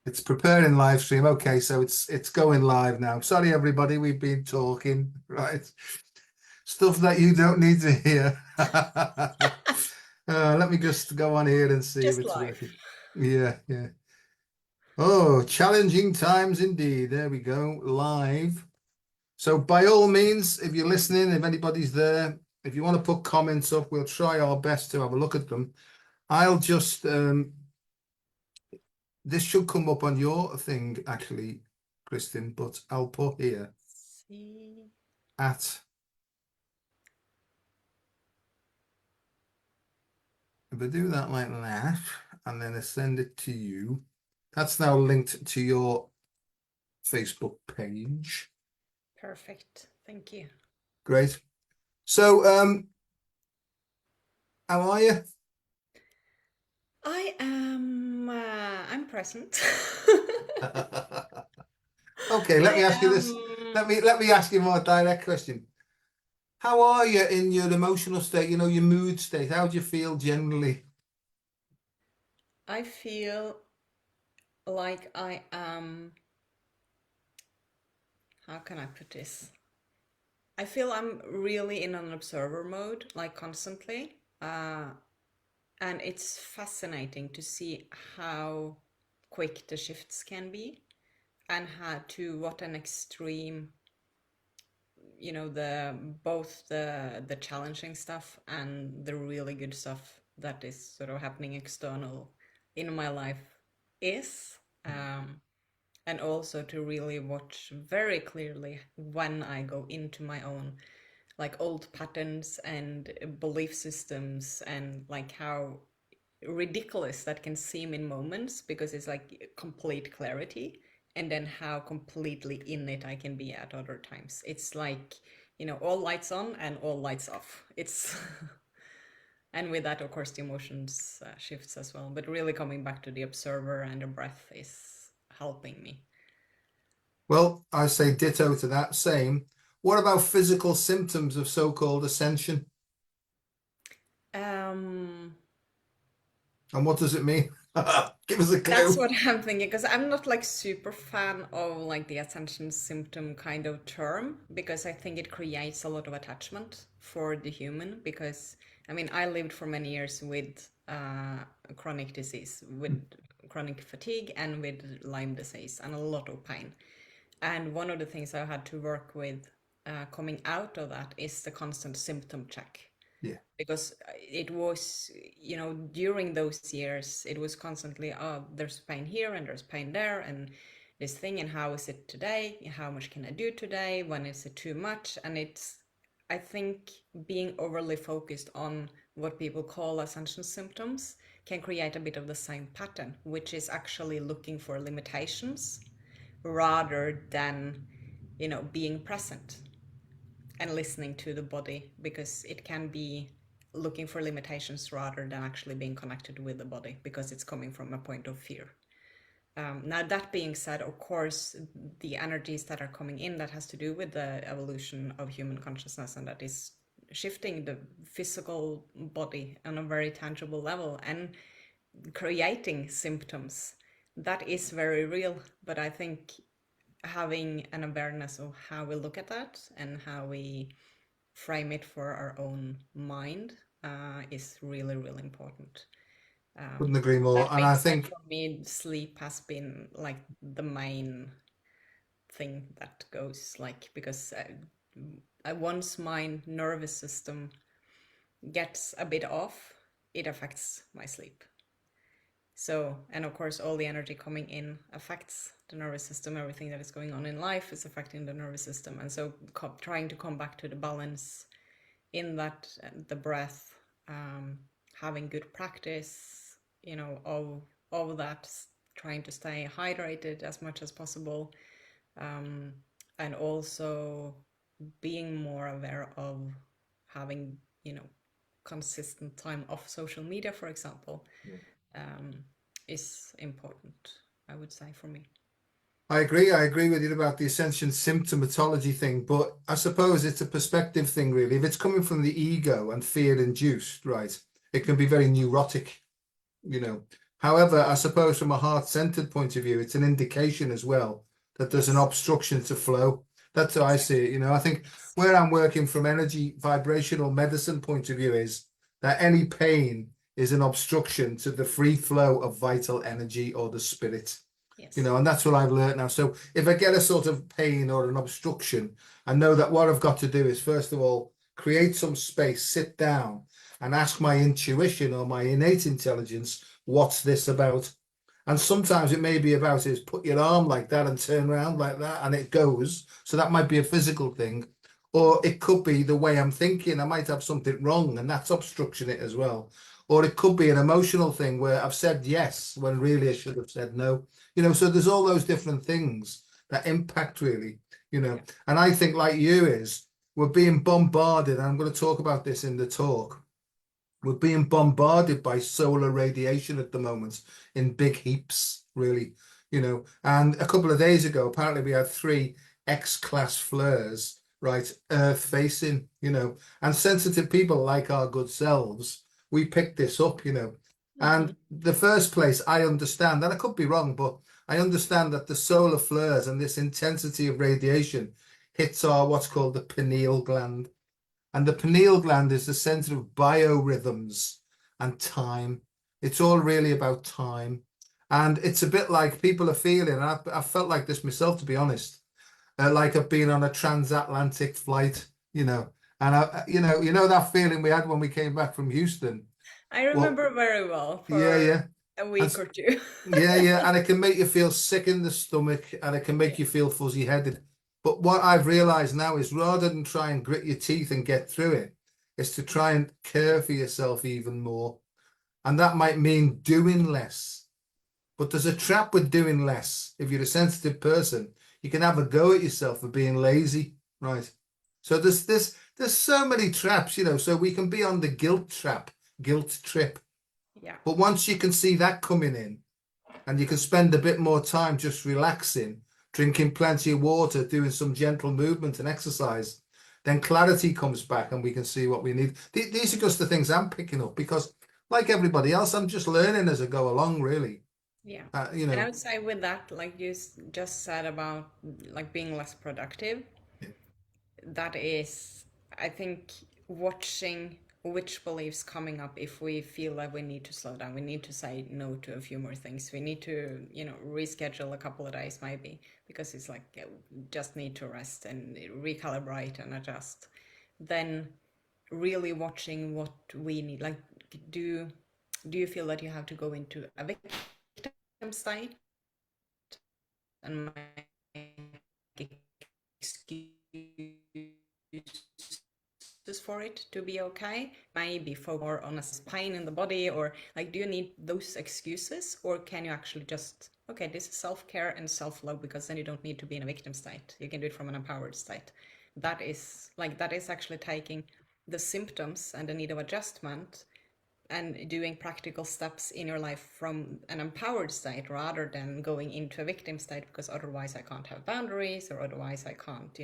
It's preparing live stream. Okay, so it's going live now. Sorry, everybody, we've been talking, right? Stuff that you don't need to hear. Let me just go on here and see if Just it's live. working. Yeah, yeah. Oh, challenging times indeed. There we go, live. So by all means, if you're listening, if anybody's there, if you want to put comments up, we'll try our best to have a look at them. I'll just this should come up on your thing actually, Kristin, but I'll put here See. at, if I do that like that, and then I send it to you, that's now linked to your Facebook page. Perfect. Thank you. Great. So, how are you? I'm present. Okay, let me I ask you this. Let me ask you a more direct question. How are you in your emotional state, your mood state? How do you feel generally? I feel like I am, how can I put this? I feel I'm really in an observer mode, like constantly. And it's fascinating to see how quick the shifts can be and what an extreme, both the challenging stuff and the really good stuff that is sort of happening external in my life is. And also to really watch very clearly when I go into my own like old patterns and belief systems, and like how ridiculous that can seem in moments because it's like complete clarity, and then how completely in it I can be at other times. It's like, all lights on and all lights off. It's and with that, of course, the emotions shifts as well, but really coming back to the observer and the breath is helping me. Well, I say ditto to that. Same. What about physical symptoms of so-called ascension? um And what does it mean? Give us a That's clue. what I'm thinking, because I'm not like super fan of like the attention symptom kind of term, because I think it creates a lot of attachment for the human. Because I mean, I lived for many years with chronic disease, with chronic fatigue, and with Lyme disease, and a lot of pain. And one of the things I had to work with coming out of that is the constant symptom check, Yeah. because it was, during those years, it was constantly, oh, there's pain here and there's pain there and this thing, and how is it today? How much can I do today? When is it too much? And I think being overly focused on what people call ascension symptoms can create a bit of the same pattern, which is actually looking for limitations rather than, being present and listening to the body, because it can be looking for limitations rather than actually being connected with the body, because it's coming from a point of fear. Now, that being said, of course, the energies that are coming in, that has to do with the evolution of human consciousness, and that is shifting the physical body on a very tangible level and creating symptoms. That is very real, but I think having an awareness of how we look at that and how we frame it for our own mind is really, really important. Couldn't agree more. That And being I said, think, for me, sleep has been like the main thing that goes, like, because once my nervous system gets a bit off, it affects my sleep. So, and of course, all the energy coming in affects the nervous system. Everything that is going on in life is affecting the nervous system. And so, trying to come back to the balance in that, the breath, having good practice, of that, trying to stay hydrated as much as possible, and also being more aware of having, consistent time off social media, for example. Is important, I would say, for me. I agree with you about the ascension symptomatology thing, but I suppose it's a perspective thing, really. If it's coming from the ego and fear induced, right, it can be very neurotic, you know. However, I suppose from a heart-centered point of view, it's an indication as well that there's an Yes, obstruction to flow. That's how I see exactly. it. I think Yes. where I'm working from energy vibrational medicine point of view is that any pain is an obstruction to the free flow of vital energy or the spirit. Yes. And that's what I've learned now. So if I get a sort of pain or an obstruction, I know that what I've got to do is, first of all, create some space, sit down, and ask my intuition or my innate intelligence, what's this about? And sometimes it may be about is put your arm like that and turn around like that, and it goes. So that might be a physical thing. Or it could be the way I'm thinking. I might have something wrong, and that's obstruction it as well. Or it could be an emotional thing where I've said yes when really I should have said no. So there's all those different things that impact really. Yeah. And I think like you is we're being bombarded, and I'm going to talk about this in the talk. We're being bombarded by solar radiation at the moment in big heaps, really. And a couple of days ago, apparently we had three X-class flares, right, Earth facing, and sensitive people like our good selves, we picked this up. Mm-hmm. And the first place I understand, and I could be wrong, but I understand that the solar flares and this intensity of radiation hits our what's called the pineal gland. And the pineal gland is the center of biorhythms and time. It's all really about time. And it's a bit like people are feeling, and I've felt like this myself, to be honest, like I've been on a transatlantic flight. And you know that feeling we had when we came back from Houston. I Well, remember very well yeah, for yeah. a And week or two. yeah, yeah, and it can make you feel sick in the stomach and it can make you Yes. feel fuzzy-headed. But what I've realized now is rather than try and grit your teeth and get through it, is to try and care for yourself even more. And that might mean doing less. But there's a trap with doing less. If you're a sensitive person, you can have a go at yourself for being lazy, right? So there's so many traps. So we can be on the guilt trap, guilt trip. Yeah. But once you can see that coming in, and you can spend a bit more time just relaxing, drinking plenty of water, doing some gentle movement and exercise, then clarity comes back and we can see what we need. These are just the things I'm picking up because, like everybody else, I'm just learning as I go along, really. Yeah. Uh, you And I know, would say with that, like you just said about like being less productive, that is, I think, watching which beliefs coming up if we feel that we need to slow down, we need to say no to a few more things, we need to, reschedule a couple of days maybe, because it's like just need to rest and recalibrate and adjust. Then really watching what we need. Like, do you feel that you have to go into a victim state and make excuses for it to be okay? Maybe focus more on a pain in the body, or like, do you need those excuses, or can you actually just, okay, this is self-care and self-love, because then you don't need to be in a victim state. You can do it from an empowered state. That is actually taking the symptoms and the need of adjustment and doing practical steps in your life from an empowered state rather than going into a victim state, because otherwise I can't have boundaries, or otherwise I can't,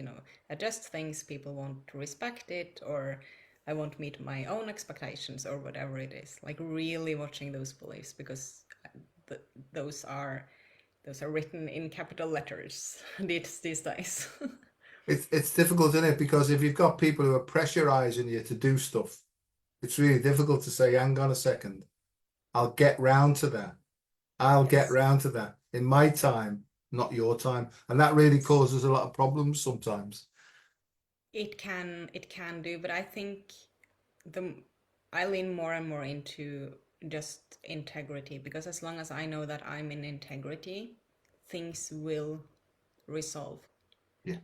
adjust things, people won't respect it, or I won't meet my own expectations, or whatever it is. Like, really watching those beliefs, because th- those are those are written in capital letters these days. it's difficult, isn't it? Because if you've got people who are pressurizing you to do stuff, it's really difficult to say, hang on a second, I'll get round to that. I'll get Yes. round to that in my time, not your time. And that really causes a lot of problems sometimes. It can do, but I think the I lean more and more into just integrity, because as long as I know that I'm in integrity, things will resolve. Yeah, yeah.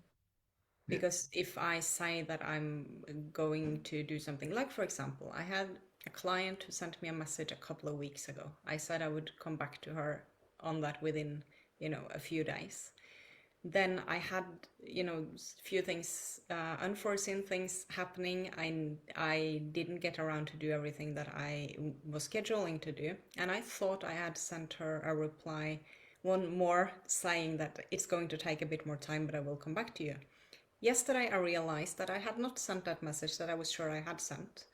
Because if I say that I'm going to do something, like for example, I had a client who sent me a message a couple of weeks ago. I said I would come back to her on that within, a few days. Then I had, few things, unforeseen things happening. I didn't get around to do everything that I was scheduling to do, and I thought I had sent her a reply, one more, saying that it's going to take a bit more time, but I will come back to you. Yesterday I realized that I had not sent that message that I was sure I had sent,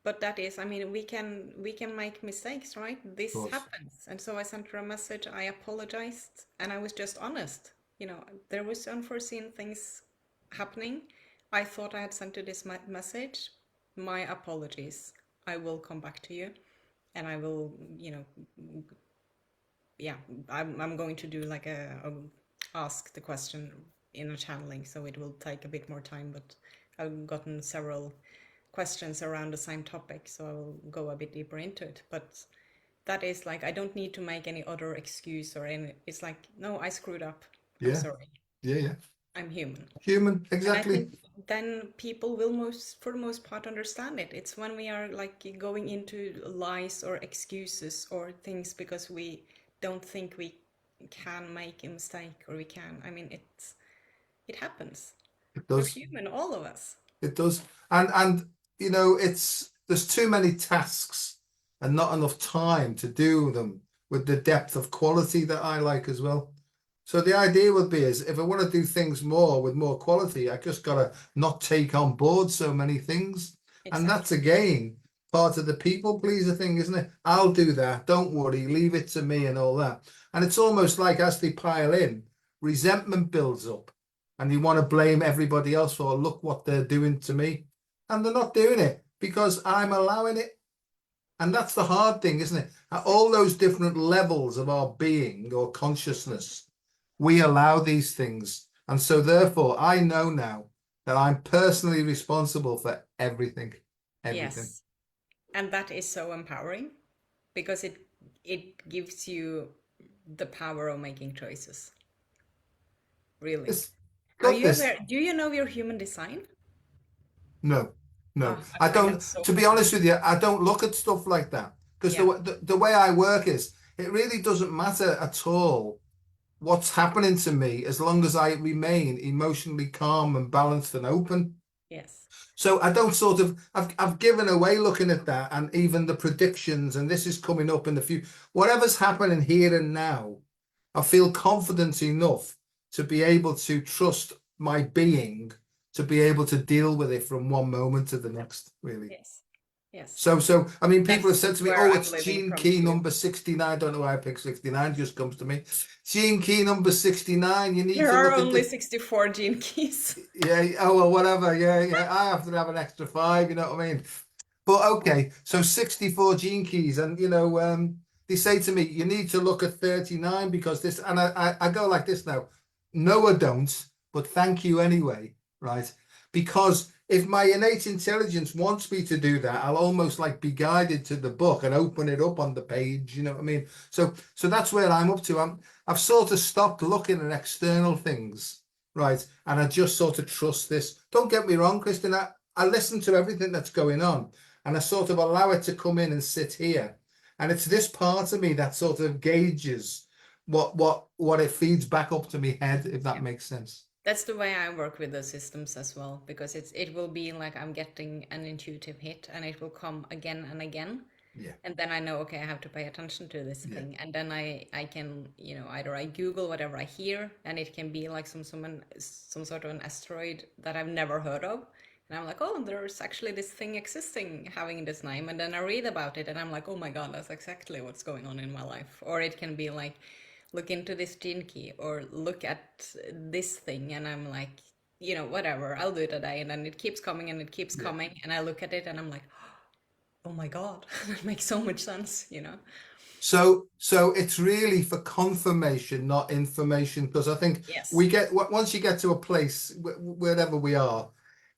but that is, I mean, we can make mistakes, right? Of This course. happens. And so I sent her a message, I apologized, and I was just honest. There was unforeseen things happening. I thought I had sent you this message. My apologies. I will come back to you, and I will, yeah, I'm going to do like a ask the question in a channeling, so it will take a bit more time, but I've gotten several questions around the same topic, so I will go a bit deeper into it. But that is like, I don't need to make any other excuse or any, it's like, no, I screwed up. I'm Yeah. sorry. Yeah. I'm human. Human. And I Exactly. think then people will for the most part understand it. It's when we are like going into lies or excuses or things because we don't think we can make a mistake, or we can. I mean, it happens. It We're does. human, all of us. It does. And there's too many tasks and not enough time to do them with the depth of quality that I like as well. So the idea would be is if I want to do things more with more quality, I just gotta not take on board so many things. And that's Exactly. again part of the people pleaser thing, isn't it? I'll do that. Don't worry, leave it to me and all that. And it's almost like as they pile in, resentment builds up and you want to blame everybody else for look what they're doing to me. And they're not doing it because I'm allowing it. And that's the hard thing, isn't it? At all those different levels of our being or consciousness, we allow these things. And so therefore I know now that I'm personally responsible for everything. Everything. Yes. And that is so empowering because it gives you the power of making choices. Really. It's Are got you this. aware? Do you know your human design? No, no. Oh, I I find don't, that so to be honest with fascinating. you, I don't look at stuff like that because Yeah. the way I work is it really doesn't matter at all what's happening to me as long as I remain emotionally calm and balanced and open. Yes. So I don't sort of I've given away looking at that and even the predictions and this is coming up in the future. Whatever's happening here and now, I feel confident enough to be able to trust my being to be able to deal with it from one moment to the next, really. Yes. Yes. So I mean, people have That's said to me, where "Oh, I'm it's living gene from key too. number 69." I don't know why I picked 69, just comes to me. Gene key number 69. You need There to are look at only the 64 gene keys. yeah. Oh well, whatever. Yeah. I have to have an extra five. You know what I mean? But okay, so 64 gene keys, and they say to me, you need to look at 39 because this, and I go like this now. No, I don't, but thank you anyway, right? Because if my innate intelligence wants me to do that, I'll almost like be guided to the book and open it up on the page, you know what I mean? So that's where I'm up to. I've sort of stopped looking at external things, right? And I just sort of trust this. Don't get me wrong, Kristin, I listen to everything that's going on and I sort of allow it to come in and sit here. And it's this part of me that sort of gauges what it feeds back up to me head, if that Yeah. makes sense. That's the way I work with the systems as well, because it will be like I'm getting an intuitive hit and it will come again and again. Yeah, And then I know, okay, I have to pay attention to this yeah, thing. And then I can, either I Google whatever I hear, and it can be like some sort of an asteroid that I've never heard of. And I'm like, oh, there's actually this thing existing having this name. And then I read about it and I'm like, oh my God, that's exactly what's going on in my life. Or it can be like, look into this gene key or look at this thing. And I'm like, whatever, I'll do it today. And then it keeps coming and it keeps yeah. coming. And I look at it and I'm like, oh my God, that makes so much sense. So it's really for confirmation, not information, because I think Yes. once you get to a place wherever we are,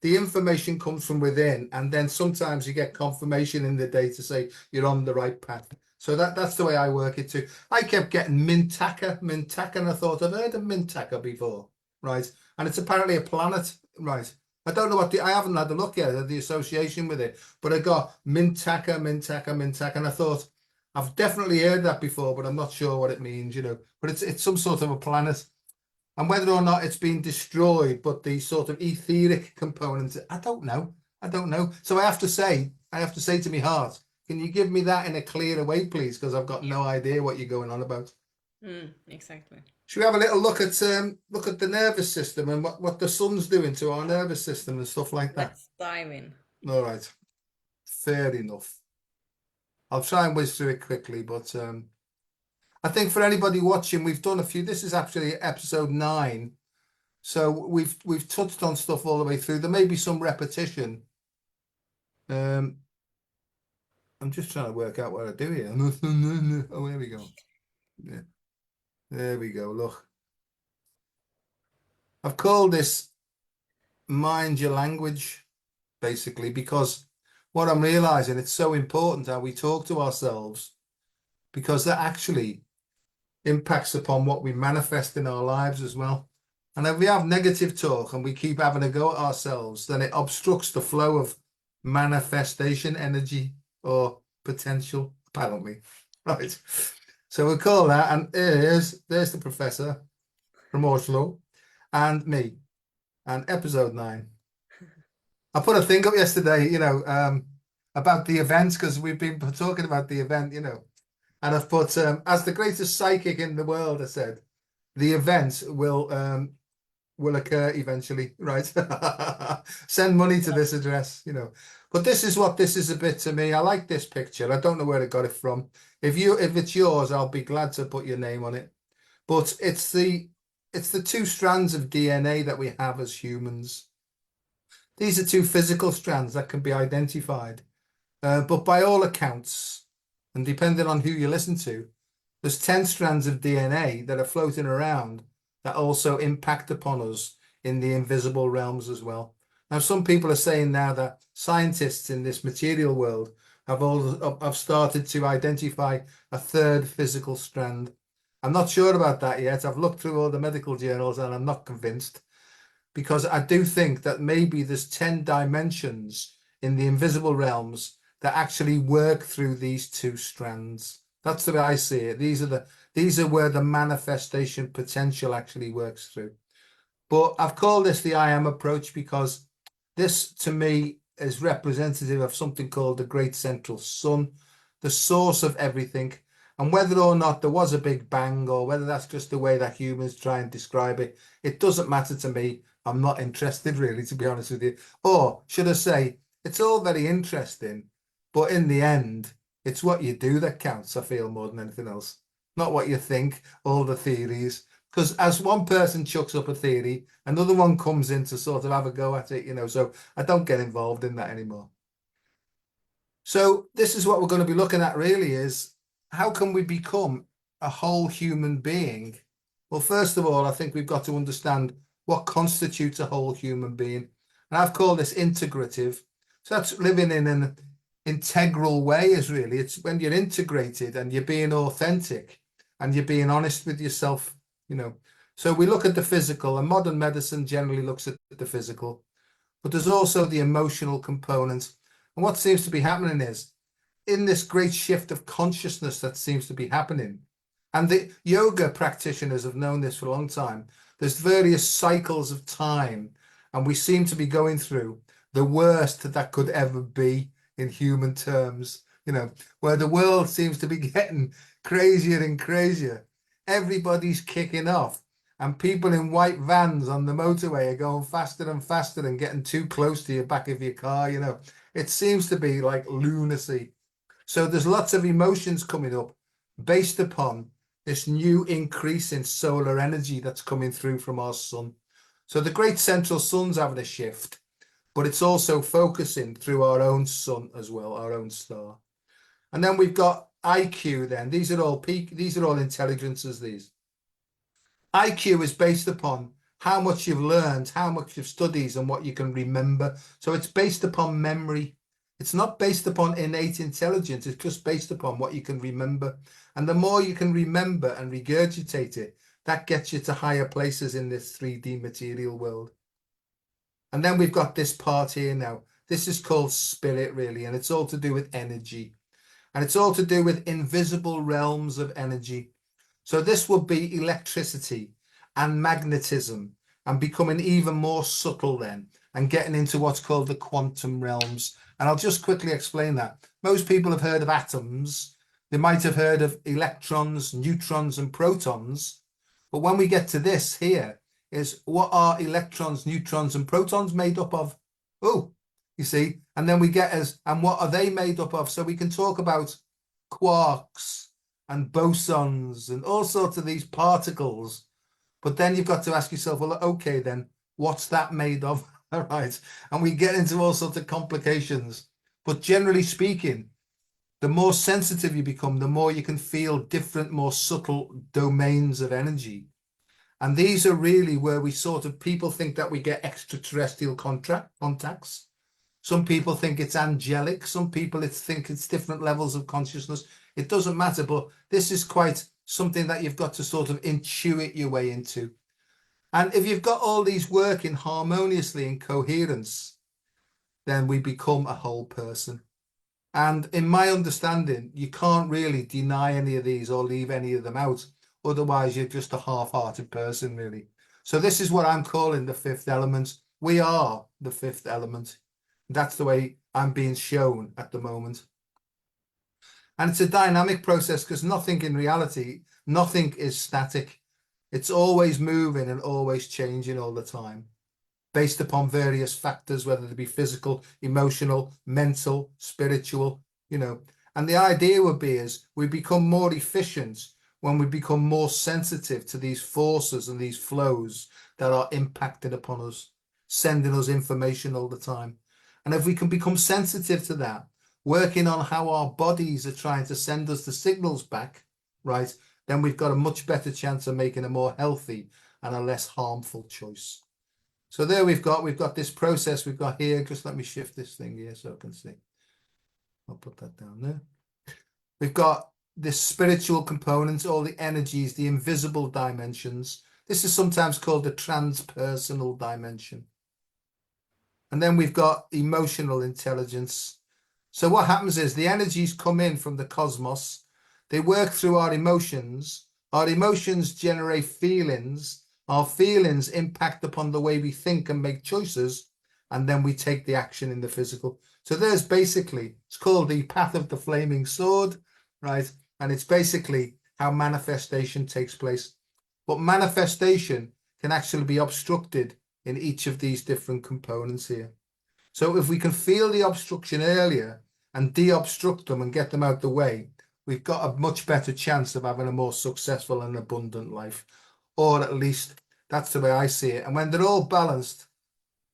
the information comes from within, and then sometimes you get confirmation in the day to say you're on the right path. So that's the way I work it too. I kept getting Mintaka, and I thought I've heard of Mintaka before, right? And it's apparently a planet, right? I don't know I haven't had a look yet at the association with it, but I got Mintaka, and I thought. I've definitely heard that before, but I'm not sure what it means, But it's some sort of a planet, and whether or not it's been destroyed, but the sort of etheric component, I don't know. I don't know. So I have to say to my heart, can you give me that in a clearer way, please? Because I've got Yeah. no idea what you're going on about. Exactly. Should we have a little look at the nervous system and what the sun's doing to our nervous system and stuff like that? Let's dive in. All right. fair enough. I'll try and whiz through it quickly, but I think for anybody watching, we've done a few. This is actually episode 9. So we've touched on stuff all the way through. There may be some repetition. I'm just trying to work out what I do here. Oh, here we go. Yeah. There we go. Look. I've called this Mind Your Language, basically, because what I'm realizing, it's so important how we talk to ourselves, because that actually impacts upon what we manifest in our lives as well. And if we have negative talk and we keep having a go at ourselves, then it obstructs the flow of manifestation energy or potential, apparently. Right. So we'll call that, and there's the professor from Oslo and me, and episode 9. I put a thing up yesterday, about the events, because we've been talking about the event, and I've put, as the greatest psychic in the world, I said, the event will occur eventually, right? Send money to this address, But this is what this is a bit to me. I like this picture. I don't know where I got it from. If it's yours, I'll be glad to put your name on it. But it's the 2 strands of DNA that we have as humans. These are 2 physical strands that can be identified. But by all accounts, and depending on who you listen to, there's 10 strands of DNA that are floating around that also impact upon us in the invisible realms as well. Now, some people are saying now that scientists in this material world have started to identify a 3rd physical strand. I'm not sure about that yet. I've looked through all the medical journals and I'm not convinced, because I do think that maybe there's 10 dimensions in the invisible realms that actually work through these 2 strands. That's the way I see it. These are where the manifestation potential actually works through. But I've called this the I am approach, because this to me is representative of something called the great central sun, the source of everything. And whether or not there was a big bang, or whether that's just the way that humans try and describe it, it doesn't matter to me. I'm not interested, really, to be honest with you. Or should I say, it's all very interesting, but in the end, it's what you do that counts, I feel, more than anything else. Not what you think, all the theories. Because as one person chucks up a theory, another one comes in to sort of have a go at it, so I don't get involved in that anymore. So this is what we're going to be looking at, really, is how can we become a whole human being? Well, first of all, I think we've got to understand what constitutes a whole human being. And I've called this integrative. So that's living in an integral way, is really, it's when you're integrated and you're being authentic and you're being honest with yourself, So we look at the physical, and modern medicine generally looks at the physical, but there's also the emotional component. And what seems to be happening is, in this great shift of consciousness that seems to be happening, and the yoga practitioners have known this for a long time, there's various cycles of time, and we seem to be going through the worst that could ever be in human terms, where the world seems to be getting crazier and crazier. Everybody's kicking off, and people in white vans on the motorway are going faster and faster and getting too close to your back of your car. It seems to be like lunacy. So there's lots of emotions coming up based upon this new increase in solar energy that's coming through from our sun. So the great central sun's having a shift, but it's also focusing through our own sun as well, our own star. And then we've got IQ then. These are all intelligences, these. IQ is based upon how much you've learned, how much you've studied, and what you can remember. So it's based upon memory. It's not based upon innate intelligence. It's just based upon what you can remember. And the more you can remember and regurgitate it, that gets you to higher places in this 3D material world. And then we've got this part here now. This is called spirit, really, and it's all to do with energy. And it's all to do with invisible realms of energy. So this would be electricity and magnetism, and becoming even more subtle then, and getting into what's called the quantum realms. And I'll just quickly explain that. Most people have heard of atoms. They might have heard of electrons, neutrons, and protons. But when we get to this here, is what are electrons, neutrons, and protons made up of? Oh, you see, and then we get and what are they made up of? So we can talk about quarks and bosons and all sorts of these particles, but then you've got to ask yourself, well, okay, then what's that made of? All right. And we get into all sorts of complications. But generally speaking, the more sensitive you become, the more you can feel different, more subtle domains of energy. And these are really where we sort of, people think that we get extraterrestrial contacts. Some people think it's angelic. Some people think it's different levels of consciousness. It doesn't matter, but this is quite something that you've got to sort of intuit your way into. And if you've got all these working harmoniously in coherence, then we become a whole person. And in my understanding, you can't really deny any of these or leave any of them out. Otherwise, you're just a half-hearted person, really. So this is what I'm calling the fifth element. We are the fifth element. That's the way I'm being shown at the moment. And it's a dynamic process because nothing in reality, nothing is static. It's always moving and always changing all the time, based upon various factors, whether they be physical, emotional, mental, spiritual, you know. And the idea would be is we become more efficient when we become more sensitive to these forces and these flows that are impacting upon us, sending us information all the time. And if we can become sensitive to that, working on how our bodies are trying to send us the signals back, right, then we've got a much better chance of making a more healthy and a less harmful choice. So there we've got this process we've got here. Just let me shift this thing here so I can see. I'll put that down there. We've got this spiritual component, all the energies, the invisible dimensions. This is sometimes called the transpersonal dimension. And then we've got emotional intelligence. So what happens is the energies come in from the cosmos. They work through our emotions. Our emotions generate feelings. Our feelings impact upon the way we think and make choices. And then we take the action in the physical. So there's basically, it's called the path of the flaming sword, right? And it's basically how manifestation takes place. But manifestation can actually be obstructed in each of these different components here. So if we can feel the obstruction earlier and de-obstruct them and get them out the way, we've got a much better chance of having a more successful and abundant life. Or at least that's the way I see it. And when they're all balanced,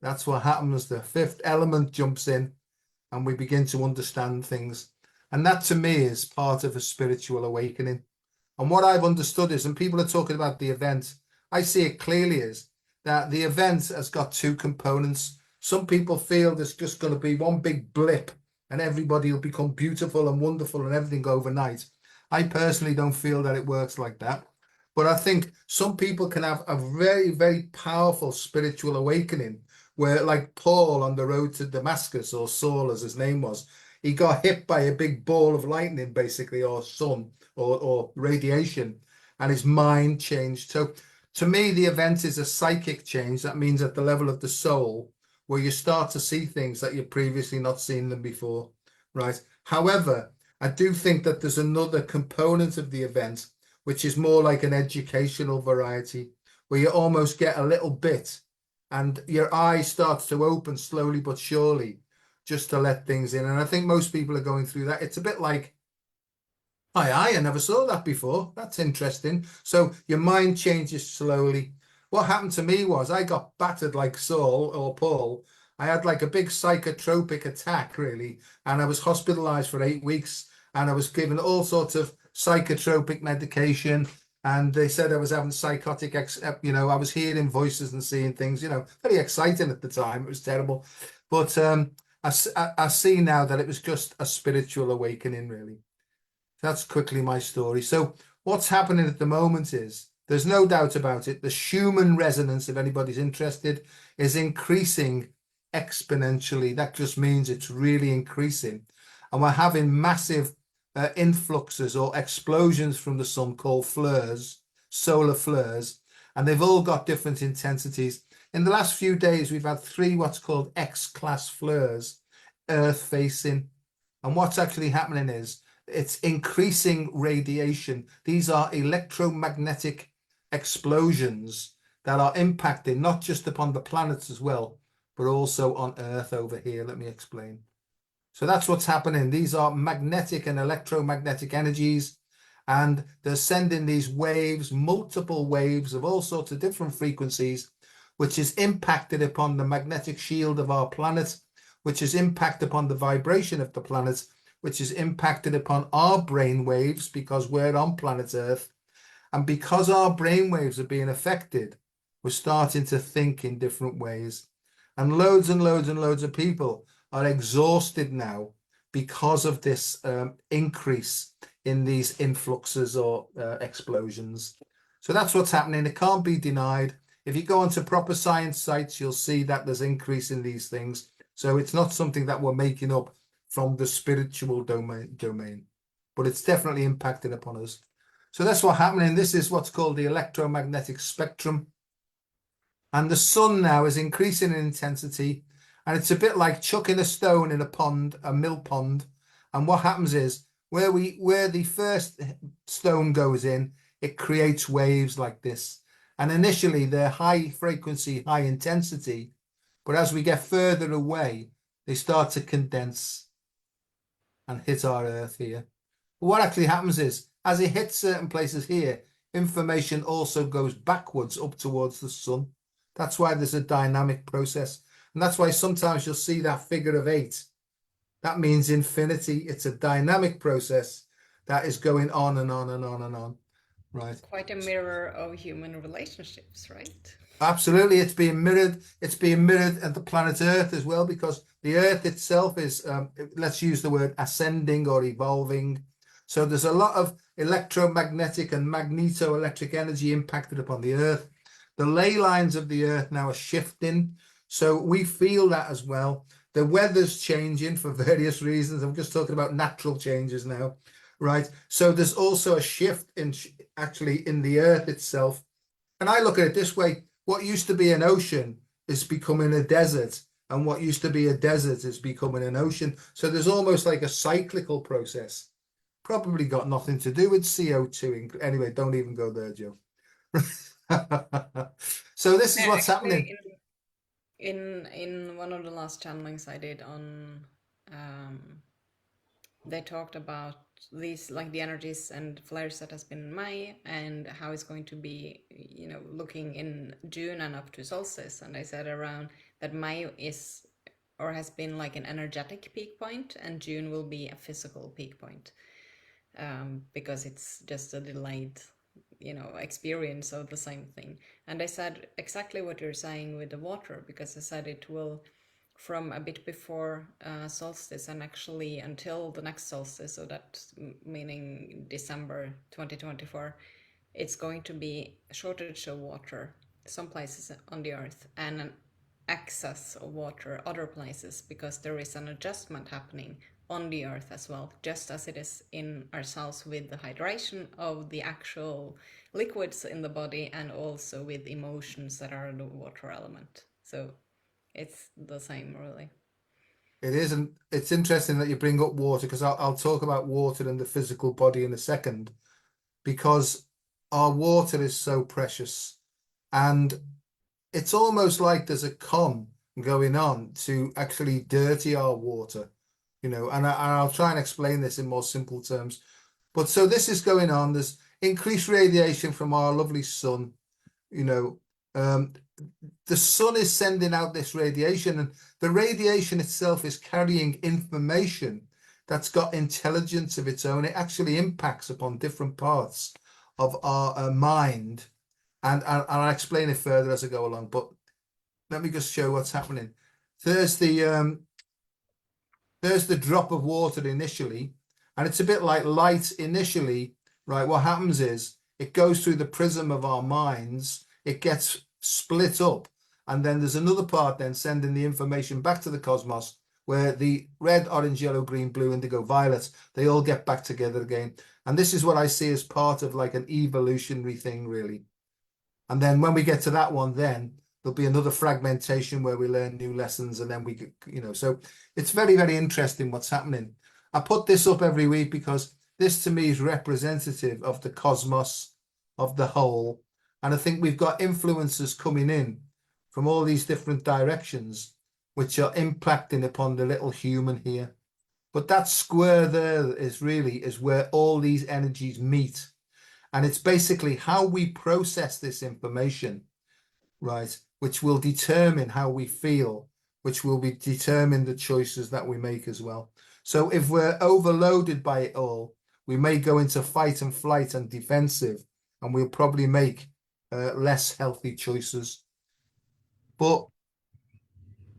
that's what happens. The fifth element jumps in and we begin to understand things. And that to me is part of a spiritual awakening. And what I've understood is, and people are talking about the event, I see it clearly is that the event has got two components. Some people feel there's just going to be one big blip and everybody will become beautiful and wonderful and everything overnight. I personally don't feel that it works like that. But I think some people can have a very, very powerful spiritual awakening where, like Paul on the road to Damascus, or Saul as his name was, he got hit by a big ball of lightning, basically, or sun or radiation, and his mind changed. So to me, the event is a psychic change. That means at the level of the soul, where you start to see things that you've previously not seen them before, right? However, I do think that there's another component of the event, which is more like an educational variety, where you almost get a little bit and your eye starts to open slowly but surely just to let things in. And I think most people are going through that. It's a bit like, I never saw that before. That's interesting. So your mind changes slowly. What happened to me was I got battered like Saul or Paul. I had like a big psychotropic attack, really. And I was hospitalized for 8 weeks and I was given all sorts of psychotropic medication. And they said I was having psychotic, I was hearing voices and seeing things, very exciting at the time. It was terrible. But I see now that it was just a spiritual awakening, really. That's quickly my story. So what's happening at the moment is, there's no doubt about it, the Schumann resonance, if anybody's interested, is increasing exponentially. That just means it's really increasing. And we're having massive influxes or explosions from the sun called flares, solar flares, and they've all got different intensities. In the last few days, we've had 3 what's called X-class flares, Earth-facing. And what's actually happening is, it's increasing radiation. These are electromagnetic explosions that are impacting not just upon the planets as well, but also on Earth over here. Let me explain. So that's what's happening. These are magnetic and electromagnetic energies, and they're sending these waves, multiple waves of all sorts of different frequencies, which is impacted upon the magnetic shield of our planet, which is impacted upon the vibration of the planet, which is impacted upon our brain waves because we're on planet Earth. And because our brain waves are being affected, we're starting to think in different ways. And loads and loads and loads of people are exhausted now because of this increase in these influxes or explosions. So that's what's happening. It can't be denied. If you go onto proper science sites, you'll see that there's increase in these things. So it's not something that we're making up from the spiritual domain, but it's definitely impacting upon us. So that's what's happening. This is what's called the electromagnetic spectrum. And the sun now is increasing in intensity. And it's a bit like chucking a stone in a pond, a mill pond. And what happens is where the first stone goes in, it creates waves like this. And initially they're high frequency, high intensity. But as we get further away, they start to condense and hit our Earth here. But what actually happens is, as it hits certain places here, information also goes backwards up towards the sun. That's why there's a dynamic process. And that's why sometimes you'll see that figure of 8. That means infinity. It's a dynamic process that is going on and on and on and on. Right. Quite a mirror of human relationships, right? Absolutely. It's being mirrored. It's being mirrored at the planet Earth as well, because the Earth itself is, let's use the word ascending or evolving. So there's a lot of electromagnetic and magneto-electric energy impacted upon the Earth. The ley lines of the Earth now are shifting. So we feel that as well. The weather's changing for various reasons. I'm just talking about natural changes now, right? So there's also a shift in actually in the Earth itself. And I look at it this way. What used to be an ocean is becoming a desert. And what used to be a desert is becoming an ocean. So there's almost like a cyclical process. Probably got nothing to do with CO2. Anyway, don't even go there, Joe. So this is what's happening. In one of the last channelings I did on, they talked about these, like the energies and flares that has been in May and how it's going to be, you know, looking in June and up to solstice. And I said around that May is or has been like an energetic peak point, and June will be a physical peak point, because it's just a delayed, you know, experience of the same thing. And I said exactly what you're saying with the water, because I said it will, from a bit before solstice and actually until the next solstice, so that meaning December 2024, it's going to be a shortage of water some places on the earth and an excess of water other places, because there is an adjustment happening on the earth as well, just as it is in ourselves with the hydration of the actual liquids in the body, and also with emotions that are the water element. So it's the same, really. It is, and it's interesting that you bring up water, because I'll talk about water and the physical body in a second, because our water is so precious, and it's almost like there's a con going on to actually dirty our water, you know, and I'll try and explain this in more simple terms. But so this is going on. There's increased radiation from our lovely sun, you know. The sun is sending out this radiation, and the radiation itself is carrying information that's got intelligence of its own. It actually impacts upon different parts of our mind, and I'll explain it further as I go along. But let me just show what's happening. There's the drop of water initially, and it's a bit like light initially, right? What happens is it goes through the prism of our minds, it gets split up, and then there's another part then sending the information back to the cosmos, where the red, orange, yellow, green, blue, indigo, violet, they all get back together again. And this is what I see as part of like an evolutionary thing, really. And then when we get to that one, then there'll be another fragmentation where we learn new lessons, and then we could, you know, so it's very, very interesting what's happening. I put this up every week because this to me is representative of the cosmos, of the whole. And I think we've got influences coming in from all these different directions. which are impacting upon the little human here. But that square there is where all these energies meet. And it's basically how we process this information, right, which will determine how we feel, which will determine the choices that we make as well. So if we're overloaded by it all, we may go into fight and flight and defensive, and we'll probably make less healthy choices. But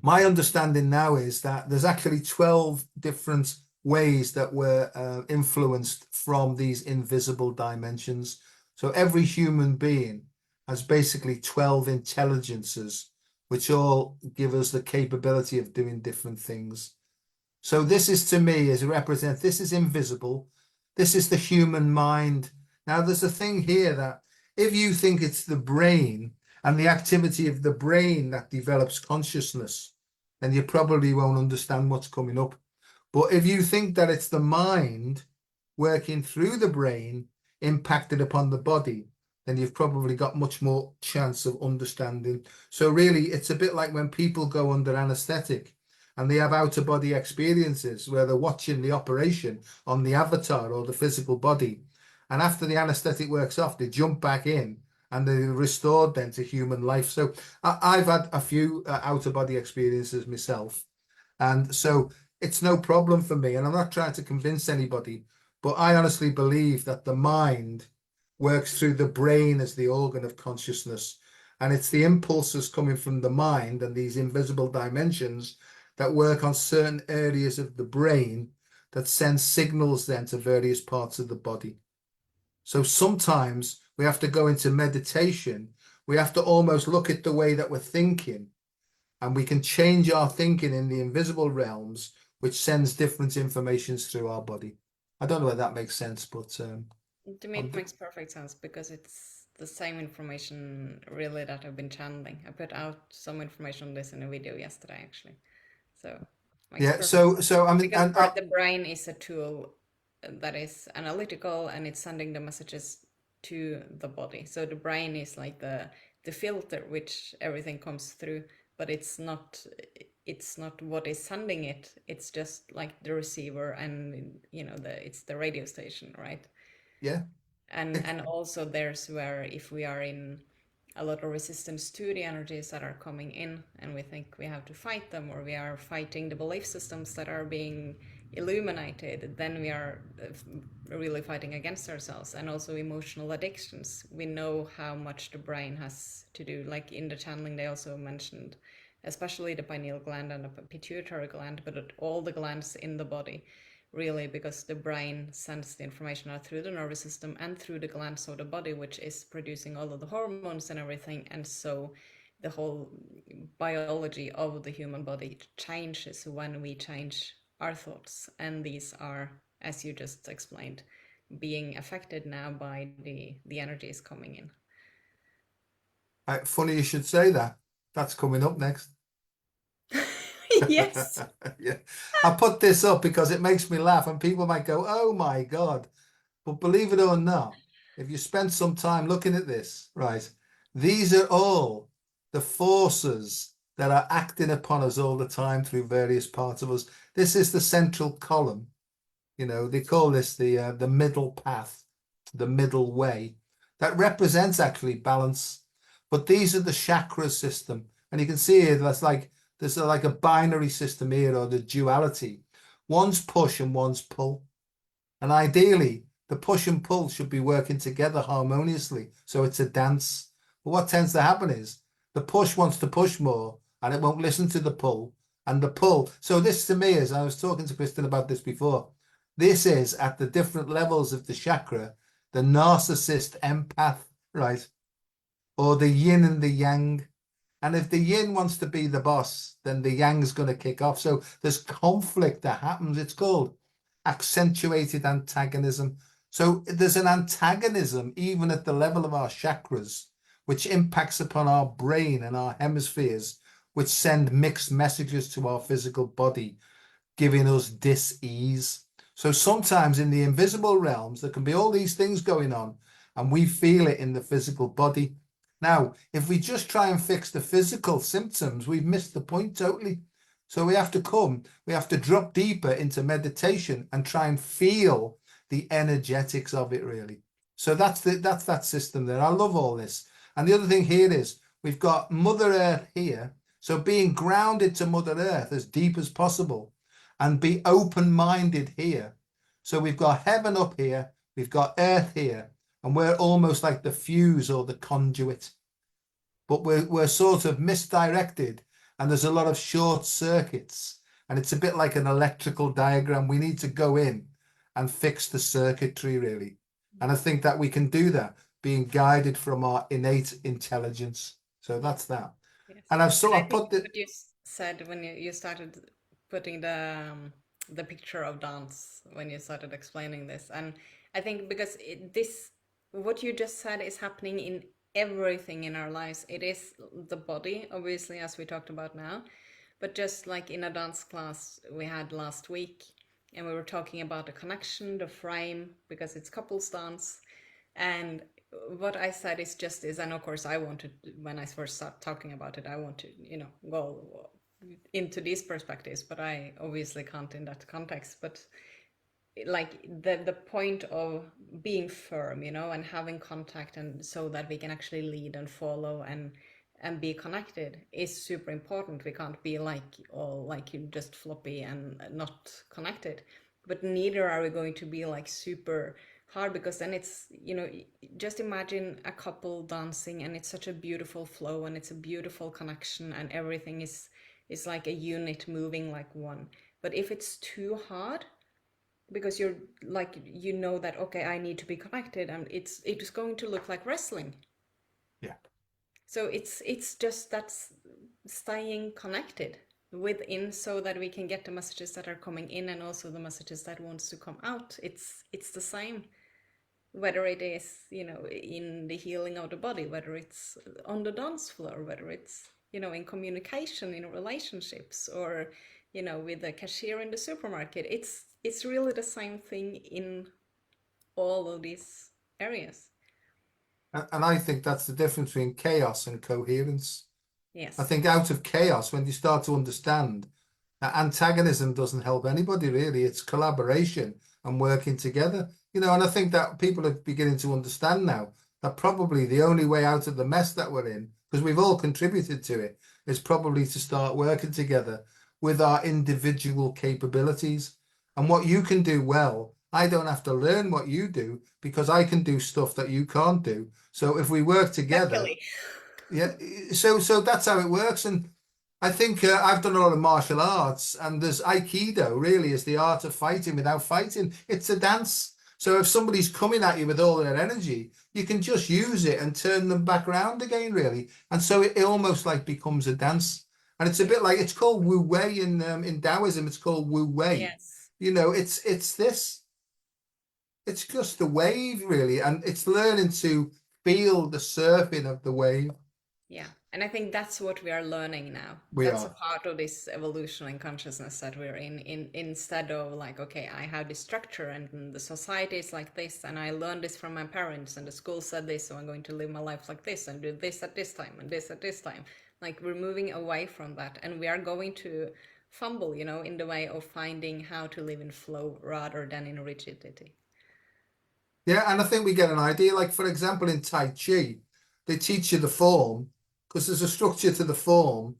my understanding now is that there's actually 12 different ways that we're influenced from these invisible dimensions. So every human being has basically 12 intelligences, which all give us the capability of doing different things. So this is, to me, this is invisible. This is the human mind. Now, there's a thing here that if you think it's the brain and the activity of the brain that develops consciousness, then you probably won't understand what's coming up. But if you think that it's the mind working through the brain impacted upon the body, then you've probably got much more chance of understanding. So really, it's a bit like when people go under anesthetic and they have out-of-body experiences where they're watching the operation on the avatar or the physical body. And after the anesthetic works off, they jump back in and they're restored then to human life. So I've had a few out-of-body experiences myself. And so it's no problem for me. And I'm not trying to convince anybody, but I honestly believe that the mind works through the brain as the organ of consciousness. And it's the impulses coming from the mind and these invisible dimensions that work on certain areas of the brain that send signals then to various parts of the body. So sometimes we have to go into meditation. We have to almost look at the way that we're thinking, and we can change our thinking in the invisible realms, which sends different informations through our body. I don't know whether that makes sense, but To me, it makes perfect sense because it's the same information really that I've been channeling. I put out some information on this in a video yesterday, actually. So makes yeah. perfect So sense. I mean, Because the brain is a tool that is analytical and it's sending the messages to the body. So the brain is like the filter which everything comes through, but it's not what is sending it. It's just like the receiver and it's the radio station, right? yeah. And also there's where if we are in a lot of resistance to the energies that are coming in and we think we have to fight them, or we are fighting the belief systems that are being illuminated, then we are really fighting against ourselves. And also emotional addictions, we know how much the brain has to do. Like in the channeling they also mentioned especially the pineal gland and the pituitary gland, but all the glands in the body, really, because the brain sends the information out through the nervous system and through the glands of the body, which is producing all of the hormones and everything. And so the whole biology of the human body changes when we change our thoughts. And these are, as you just explained, being affected now by the energies coming in. Funny you should say that. That's coming up next. Yes. Yeah. I put this up because it makes me laugh, and people might go, oh my God. But believe it or not, if you spend some time looking at this, right, these are all the forces that are acting upon us all the time through various parts of us. This is the central column. They call this the middle path, the middle way. That represents actually balance. But these are the chakra system. And you can see here, there's like a binary system here, or the duality. One's push and one's pull. And ideally, the push and pull should be working together harmoniously. So it's a dance. But what tends to happen is the push wants to push more and it won't listen to the pull. And the pull. So this to me is, I was talking to Kristin about this before. This is at the different levels of the chakra, the narcissist empath, right? Or the yin and the yang. And if the yin wants to be the boss, then the yang's going to kick off. So there's conflict that happens. It's called accentuated antagonism. So there's an antagonism even at the level of our chakras, which impacts upon our brain and our hemispheres, which send mixed messages to our physical body, giving us dis-ease. So sometimes in the invisible realms, there can be all these things going on, and we feel it in the physical body. Now, if we just try and fix the physical symptoms, we've missed the point totally. So we have to drop deeper into meditation and try and feel the energetics of it, really. So that's that system there. I love all this. And the other thing here is we've got Mother Earth here. So being grounded to Mother Earth as deep as possible and be open-minded here. So we've got heaven up here, we've got earth here, and we're almost like the fuse or the conduit. But we're sort of misdirected, and there's a lot of short circuits, and it's a bit like an electrical diagram. We need to go in and fix the circuitry, really. And I think that we can do that being guided from our innate intelligence. So that's that. Yes. And I've sort And I of think put the what you said when you started putting the picture of dance, when you started explaining this, and I think because this what you just said is happening in everything in our lives. It is the body, obviously, as we talked about now, but just like in a dance class we had last week, and we were talking about the connection, the frame, because it's couples dance, and what I said is just this, and of course I wanted, when I first start talking about it, I want to, go into these perspectives, but I obviously can't in that context. But like the point of being firm, and having contact, and so that we can actually lead and follow and be connected is super important. We can't be like you just floppy and not connected, but neither are we going to be like super hard, because then it's, just imagine a couple dancing and it's such a beautiful flow and it's a beautiful connection and everything is like a unit moving like one. But if it's too hard, because you're like, that, okay, I need to be connected, and it's going to look like wrestling. yeah. So it's just that's staying connected within, so that we can get the messages that are coming in and also the messages that wants to come out. It's the same, whether it is, in the healing of the body, whether it's on the dance floor, whether it's, in communication, in relationships, or, with the cashier in the supermarket. It's really the same thing in all of these areas. And I think that's the difference between chaos and coherence. I Yes. think out of chaos, when you start to understand that antagonism doesn't help anybody, really, it's collaboration and working together. And I think that people are beginning to understand now that probably the only way out of the mess that we're in, because we've all contributed to it, is probably to start working together with our individual capabilities. And what you can do well, I don't have to learn what you do, because I can do stuff that you can't do. So if we work together, Luckily. yeah, so that's how it works. And I think I've done a lot of martial arts, and there's Aikido really is the art of fighting without fighting. It's a dance. So if somebody's coming at you with all their energy, you can just use it and turn them back around again, really. And so it almost like becomes a dance. And it's a bit like, it's called Wu Wei in Taoism. It's called Wu Wei. Yes. It's this. It's just the wave, really, and it's learning to feel the surfing of the wave. Yeah. And I think that's what we are learning now. We That's a are. part of this evolution in consciousness that we're in instead of like, okay, I have this structure and the society is like this, and I learned this from my parents, and the school said this, so I'm going to live my life like this and do this at this time and this at this time. Like, we're moving away from that, and we are going to fumble, in the way of finding how to live in flow rather than in rigidity. Yeah, and I think we get an idea. Like, for example, in Tai Chi, they teach you the form because there's a structure to the form,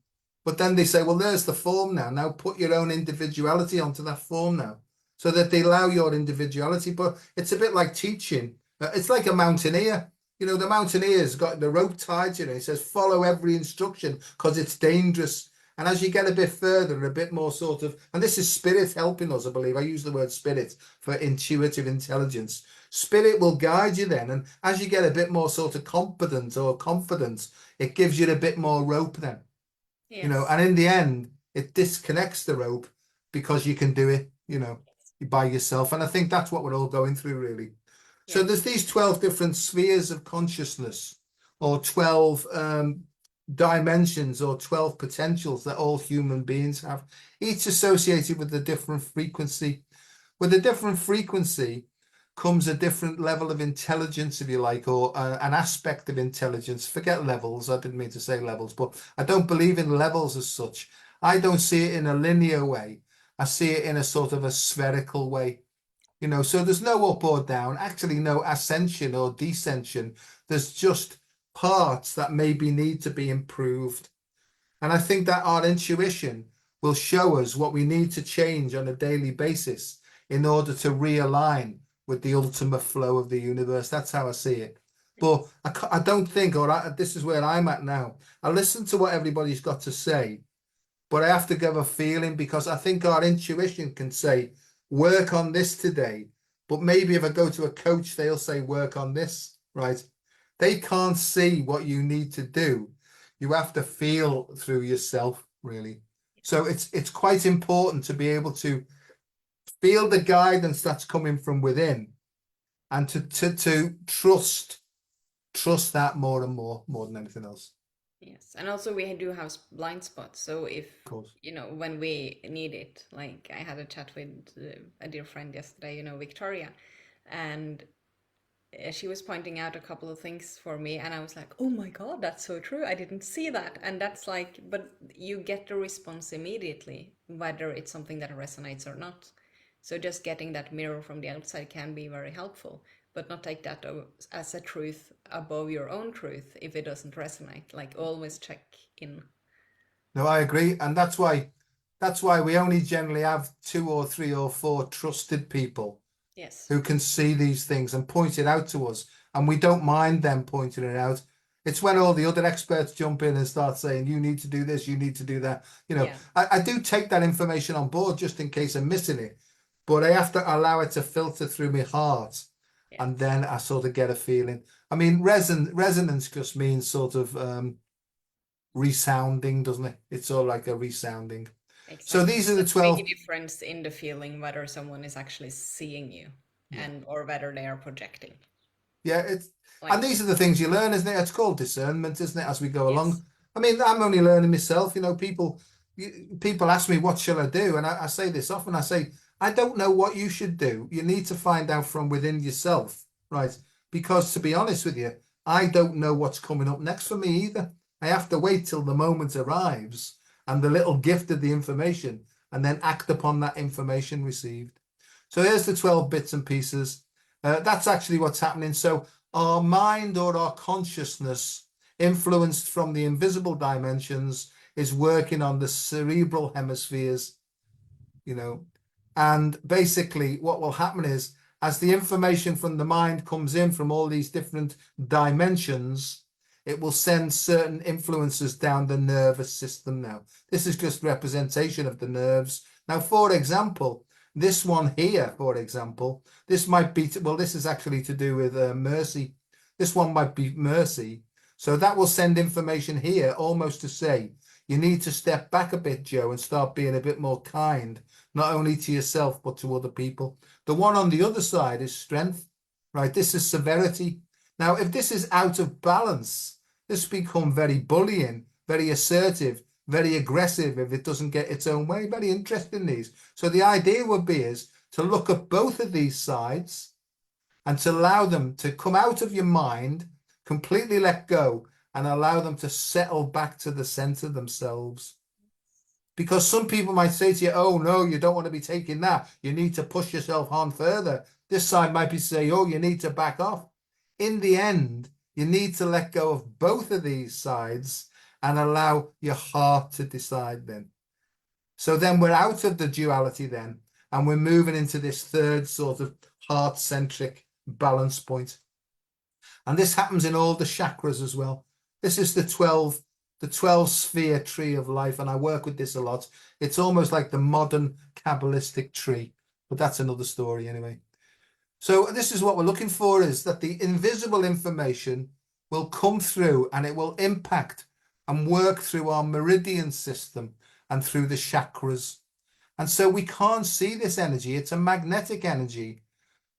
but then they say, well, there's the form now. Now put your own individuality onto that form now, so that they allow your individuality. But it's a bit like teaching. It's like a mountaineer. The mountaineer's got the rope tied to it. He says, follow every instruction because it's dangerous. And as you get a bit further and a bit more sort of, and this is spirit helping us, I believe. I use the word spirit for intuitive intelligence. Spirit will guide you then. And as you get a bit more sort of competent or confidence, it gives you a bit more rope then. Yes. And in the end, it disconnects the rope because you can do it, by yourself. And I think that's what we're all going through, really. So Yes. there's these 12 different spheres of consciousness, or 12 dimensions, or 12 potentials that all human beings have, each associated with a different frequency. With a different frequency comes a different level of intelligence, if you like, or an aspect of intelligence. Forget levels. I didn't mean to say levels, but I don't believe in levels as such. I don't see it in a linear way. I see it in a sort of a spherical way. You know, so there's no up or down, actually no ascension or descension. There's just parts that maybe need to be improved. And I think that our intuition will show us what we need to change on a daily basis in order to realign with the ultimate flow of the universe. That's how I see it. But I don't think, this is where I'm at now. I listen to what everybody's got to say, but I have to give a feeling, because I think our intuition can say, work on this today. But maybe if I go to a coach, they'll say, work on this, right? They can't see what you need to do. You have to feel through yourself, really. So it's quite important to be able to feel the guidance that's coming from within, and to trust that more and more than anything else. Yes, and also we do have blind spots. So if, Of course. you know, when we need it, like I had a chat with a dear friend yesterday, you know, Victoria, and she was pointing out a couple of things for me, and I was like, oh my God, that's so true. I didn't see that. And that's like, but you get the response immediately, whether it's something that resonates or not. So just getting that mirror from the outside can be very helpful, but not take that as a truth above your own truth if it doesn't resonate. Like always check in. No, I agree. And that's why we only generally have 2 or 3 or 4 trusted people Yes. who can see these things and point it out to us. And we don't mind them pointing it out. It's when all the other experts jump in and start saying, you need to do this, you need to do that. You know, Yeah. I do take that information on board just in case I'm missing it, but I have to allow it to filter through my heart. Yes. And then I sort of get a feeling. I mean, resonance just means sort of resounding, doesn't it? It's all like a resounding. Exactly. So these are the 12. Make a difference in the feeling whether someone is actually seeing you, and or whether they are projecting. Yeah, and these are the things you learn, isn't it? It's called discernment, isn't it, as we go along. I mean, I'm only learning myself. You know, people ask me, what shall I do? And I say this often. I say, I don't know what you should do. You need to find out from within yourself, right? Because to be honest with you, I don't know what's coming up next for me either. I have to wait till the moment arrives and the little gift of the information, and then act upon that information received. So here's the 12 bits and pieces. That's actually what's happening. So our mind or our consciousness, influenced from the invisible dimensions, is working on the cerebral hemispheres, you know. And basically what will happen is, as the information from the mind comes in from all these different dimensions, it will send certain influences down the nervous system. Now, this is just representation of the nerves. Now, for example, this one here, for example, this might be, well, this is actually to do with mercy. This one might be mercy. So that will send information here almost to say, you need to step back a bit, Joe, and start being a bit more kind, not only to yourself, but to other people. The one on the other side is strength, right? This is severity. Now, if this is out of balance, this becomes very bullying, very assertive, very aggressive if it doesn't get its own way. Very interesting, these. So the idea would be is to look at both of these sides and to allow them to come out of your mind, completely let go, and allow them to settle back to the center themselves. Because some people might say to you, oh no, you don't want to be taking that. You need to push yourself on further. This side might be saying, oh, you need to back off. In the end, you need to let go of both of these sides and allow your heart to decide then. So then we're out of the duality then, and we're moving into this third sort of heart-centric balance point. And this happens in all the chakras as well. This is the 12 sphere tree of life, and I work with this a lot. It's almost like the modern Kabbalistic tree, but that's another story anyway. So this is what we're looking for, is that the invisible information will come through and it will impact and work through our meridian system and through the chakras. And so we can't see this energy. It's a magnetic energy,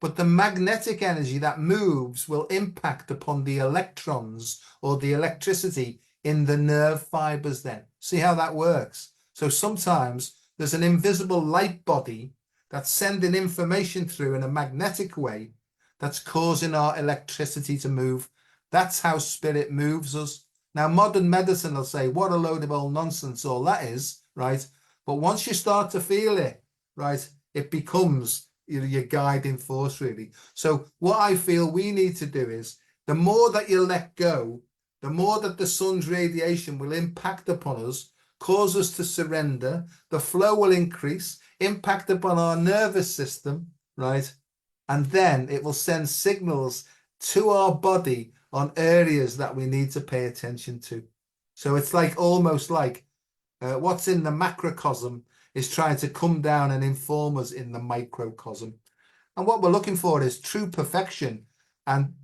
but the magnetic energy that moves will impact upon the electrons or the electricity in the nerve fibers then. See how that works? So sometimes there's an invisible light body that's sending information through in a magnetic way that's causing our electricity to move. That's how spirit moves us. Now, modern medicine will say, what a load of old nonsense all that is, right? But once you start to feel it, right, it becomes your guiding force, really. So what I feel we need to do is, the more that you let go, the more that the sun's radiation will impact upon us, cause us to surrender, the flow will increase, impact upon our nervous system, right? And then it will send signals to our body on areas that we need to pay attention to. So it's like almost like what's in the macrocosm is trying to come down and inform us in the microcosm. And what we're looking for is true perfection. And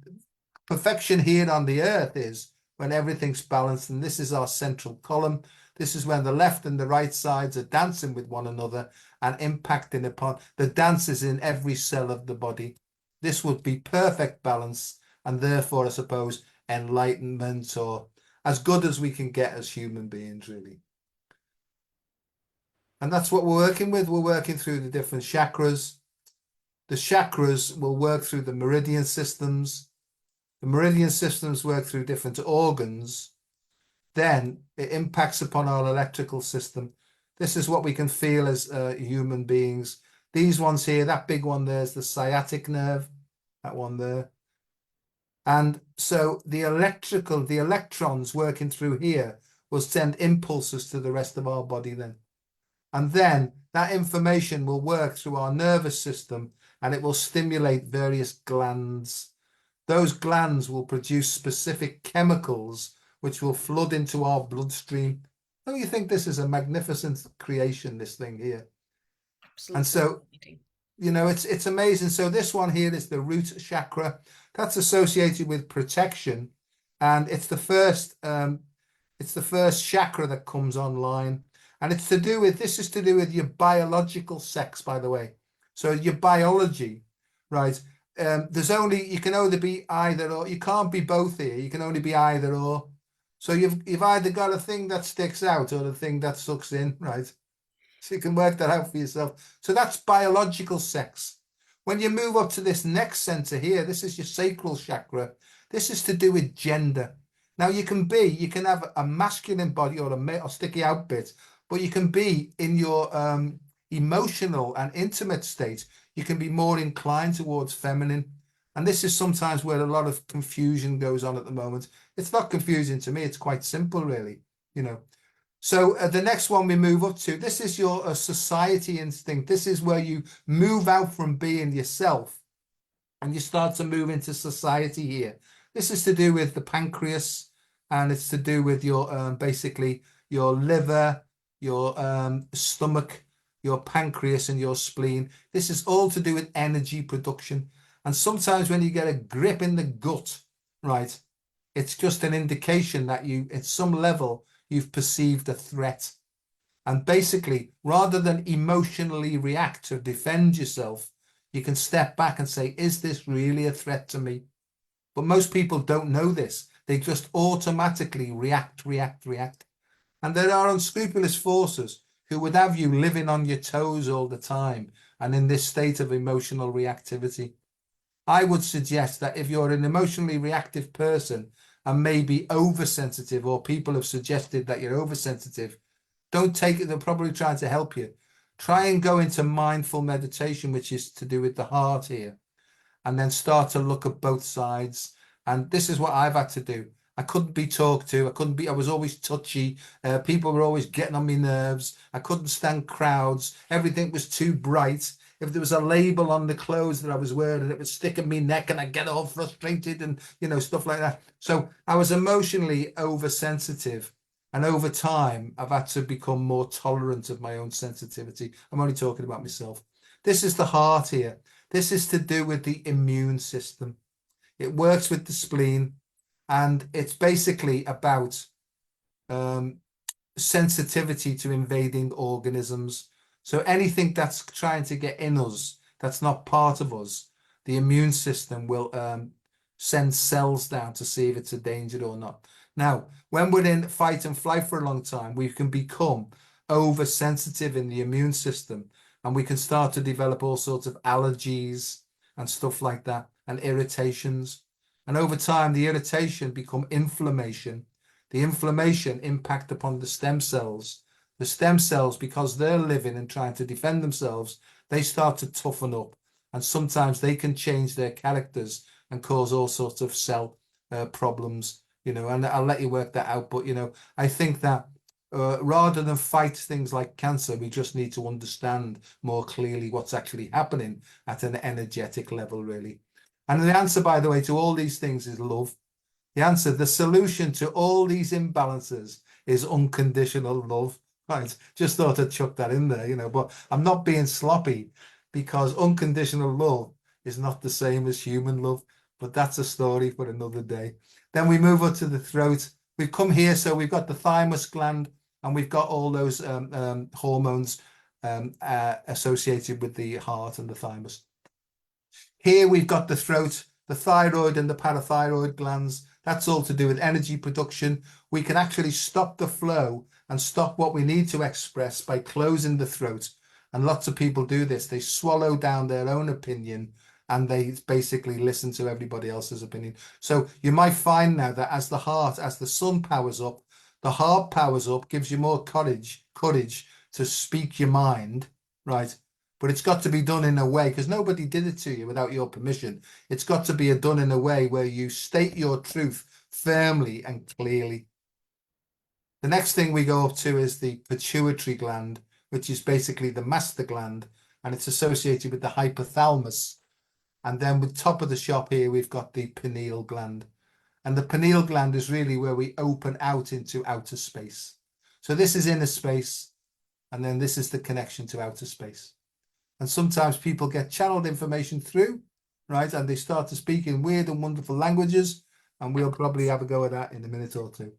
perfection here on the earth is when everything's balanced, and this is our central column. This is when the left and the right sides are dancing with one another and impacting upon the dances in every cell of the body. This would be perfect balance, and therefore, I suppose, enlightenment, or as good as we can get as human beings, really. And that's what we're working with. We're working through the different chakras. The chakras will work through the meridian systems. The meridian systems work through different organs. Then it impacts upon our electrical system. This is what we can feel as human beings. These ones here, that big one there is the sciatic nerve, that one there. And so the electrons working through here will send impulses to the rest of our body then. And then that information will work through our nervous system and it will stimulate various glands. Those glands will produce specific chemicals which will flood into our bloodstream. Don't you think this is a magnificent creation, this thing here? Absolutely. And so, you know, it's amazing. So this one here is the root chakra. That's associated with protection, and it's the first chakra that comes online, and it's to do with, this is to do with your biological sex, by the way. So your biology, right? There's only, you can only be either or. You can't be both here. You can only be either or. So you've either got a thing that sticks out or the thing that sucks in, right? So you can work that out for yourself. So that's biological sex. When you move up to this next center here, this is your sacral chakra. This is to do with gender. Now you can have a masculine body or a sticky out bit, but you can be in your emotional and intimate state. You can be more inclined towards feminine. And this is sometimes where a lot of confusion goes on at the moment. It's not confusing to me. It's quite simple, really, you know. So the next one we move up to, this is your society instinct. This is where you move out from being yourself and you start to move into society here. This is to do with the pancreas, and it's to do with your basically your liver, your stomach, your pancreas and your spleen. This is all to do with energy production. And sometimes when you get a grip in the gut, right, it's just an indication that you, at some level, you've perceived a threat. And basically, rather than emotionally react to defend yourself, you can step back and say, is this really a threat to me? But most people don't know this. They just automatically react. And there are unscrupulous forces who would have you living on your toes all the time and in this state of emotional reactivity. I would suggest that if you're an emotionally reactive person and maybe oversensitive, or people have suggested that you're oversensitive, don't take it. They're probably trying to help you. Try and go into mindful meditation, which is to do with the heart here, and then start to look at both sides. And this is what I've had to do. I couldn't be talked to. I was always touchy. People were always getting on my nerves. I couldn't stand crowds. Everything was too bright. If there was a label on the clothes that I was wearing, it would stick in my neck and I'd get all frustrated and, you know, stuff like that. So I was emotionally oversensitive. And over time, I've had to become more tolerant of my own sensitivity. I'm only talking about myself. This is the heart here. This is to do with the immune system. It works with the spleen, and it's basically about sensitivity to invading organisms. So anything that's trying to get in us, that's not part of us, the immune system will send cells down to see if it's a danger or not. Now, when we're in fight and flight for a long time, we can become oversensitive in the immune system, and we can start to develop all sorts of allergies and stuff like that, and irritations. And over time, the irritation become inflammation. The inflammation impact upon the stem cells. the stem cells, because they're living and trying to defend themselves, they start to toughen up. And sometimes they can change their characters and cause all sorts of cell problems, and I'll let you work that out. But, I think that rather than fight things like cancer, we just need to understand more clearly what's actually happening at an energetic level, really. And the answer, by the way, to all these things is love. The answer, the solution to all these imbalances is unconditional love. Right. Just thought I'd chuck that in there, but I'm not being sloppy, because unconditional love is not the same as human love. But that's a story for another day. Then we move up to the throat. We've come here, so we've got the thymus gland, and we've got all those hormones associated with the heart and the thymus. Here we've got the throat, the thyroid and the parathyroid glands. That's all to do with energy production. We can actually stop the flow and stop what we need to express by closing the throat. And lots of people do this. They swallow down their own opinion and they basically listen to everybody else's opinion. So you might find now that as the sun powers up, the heart powers up, gives you more courage to speak your mind, right? But it's got to be done in a way, because nobody did it to you without your permission. It's got to be done in a way where you state your truth firmly and clearly. The next thing we go up to is the pituitary gland, which is basically the master gland, and it's associated with the hypothalamus. And then with top of the shop here, we've got the pineal gland. And the pineal gland is really where we open out into outer space. So this is inner space, and then this is the connection to outer space. And sometimes people get channeled information through, right? And they start to speak in weird and wonderful languages. And we'll probably have a go at that in a minute or two.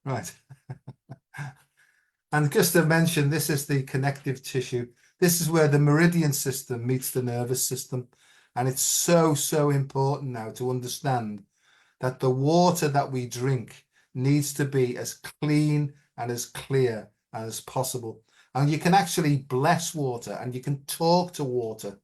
Right. And just to mention, this is the connective tissue. This is where the meridian system meets the nervous system. And it's so, so important now to understand that the water that we drink needs to be as clean and as clear as possible. And you can actually bless water and you can talk to water.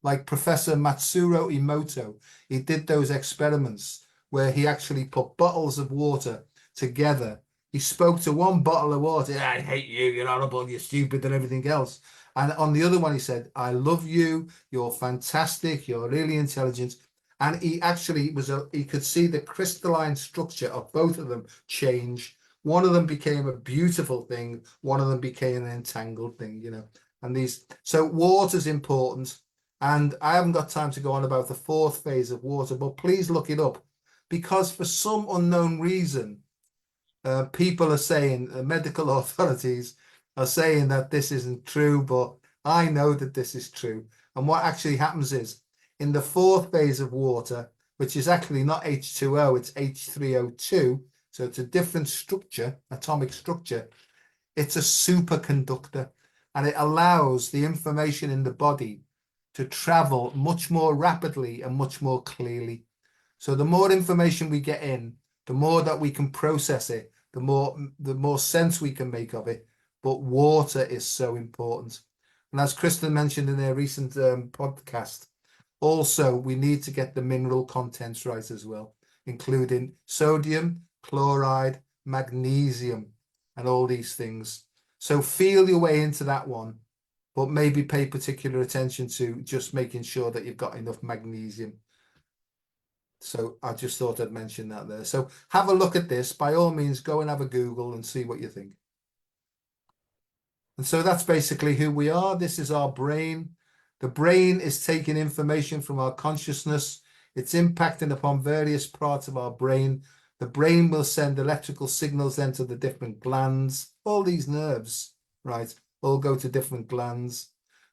Like Professor Matsuro Emoto, he did those experiments where he actually put bottles of water together. He spoke to one bottle of water, I hate you, you're horrible, you're stupid, and everything else. And on the other one, he said, I love you, you're fantastic, you're really intelligent. And he actually he could see the crystalline structure of both of them change. One of them became a beautiful thing, one of them became an entangled thing, And so water's important. And I haven't got time to go on about the fourth phase of water, but please look it up, because for some unknown reason, people are saying, medical authorities are saying that this isn't true, but I know that this is true. And what actually happens is, in the fourth phase of water, which is actually not H2O, it's H3O2, so it's a different structure, atomic structure, it's a superconductor, and it allows the information in the body to travel much more rapidly and much more clearly. So the more information we get in, the more that we can process it, the more sense we can make of it. But water is so important. And as Kristin mentioned in their recent podcast, also we need to get the mineral contents right as well, including sodium, chloride, magnesium, and all these things. So feel your way into that one, but maybe pay particular attention to just making sure that you've got enough magnesium. So I just thought I'd mention that there. So have a look at this. By all means, go and have a Google and see what you think. And so that's basically who we are. This is our brain. The brain is taking information from our consciousness. It's impacting upon various parts of our brain. The brain will send electrical signals then to the different glands. All these nerves, right, all go to different glands.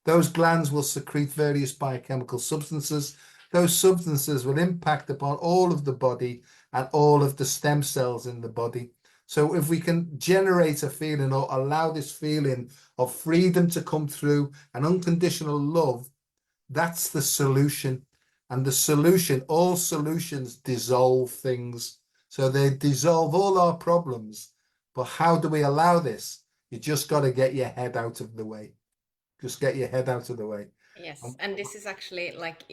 Those glands will secrete various biochemical substances. Those substances will impact upon all of the body and all of the stem cells in the body. So if we can generate a feeling or allow this feeling of freedom to come through and unconditional love, that's the solution. And the solution, all solutions dissolve things. So they dissolve all our problems. But how do we allow this? You just got to get your head out of the way. Just get your head out of the way. Yes, and this is actually like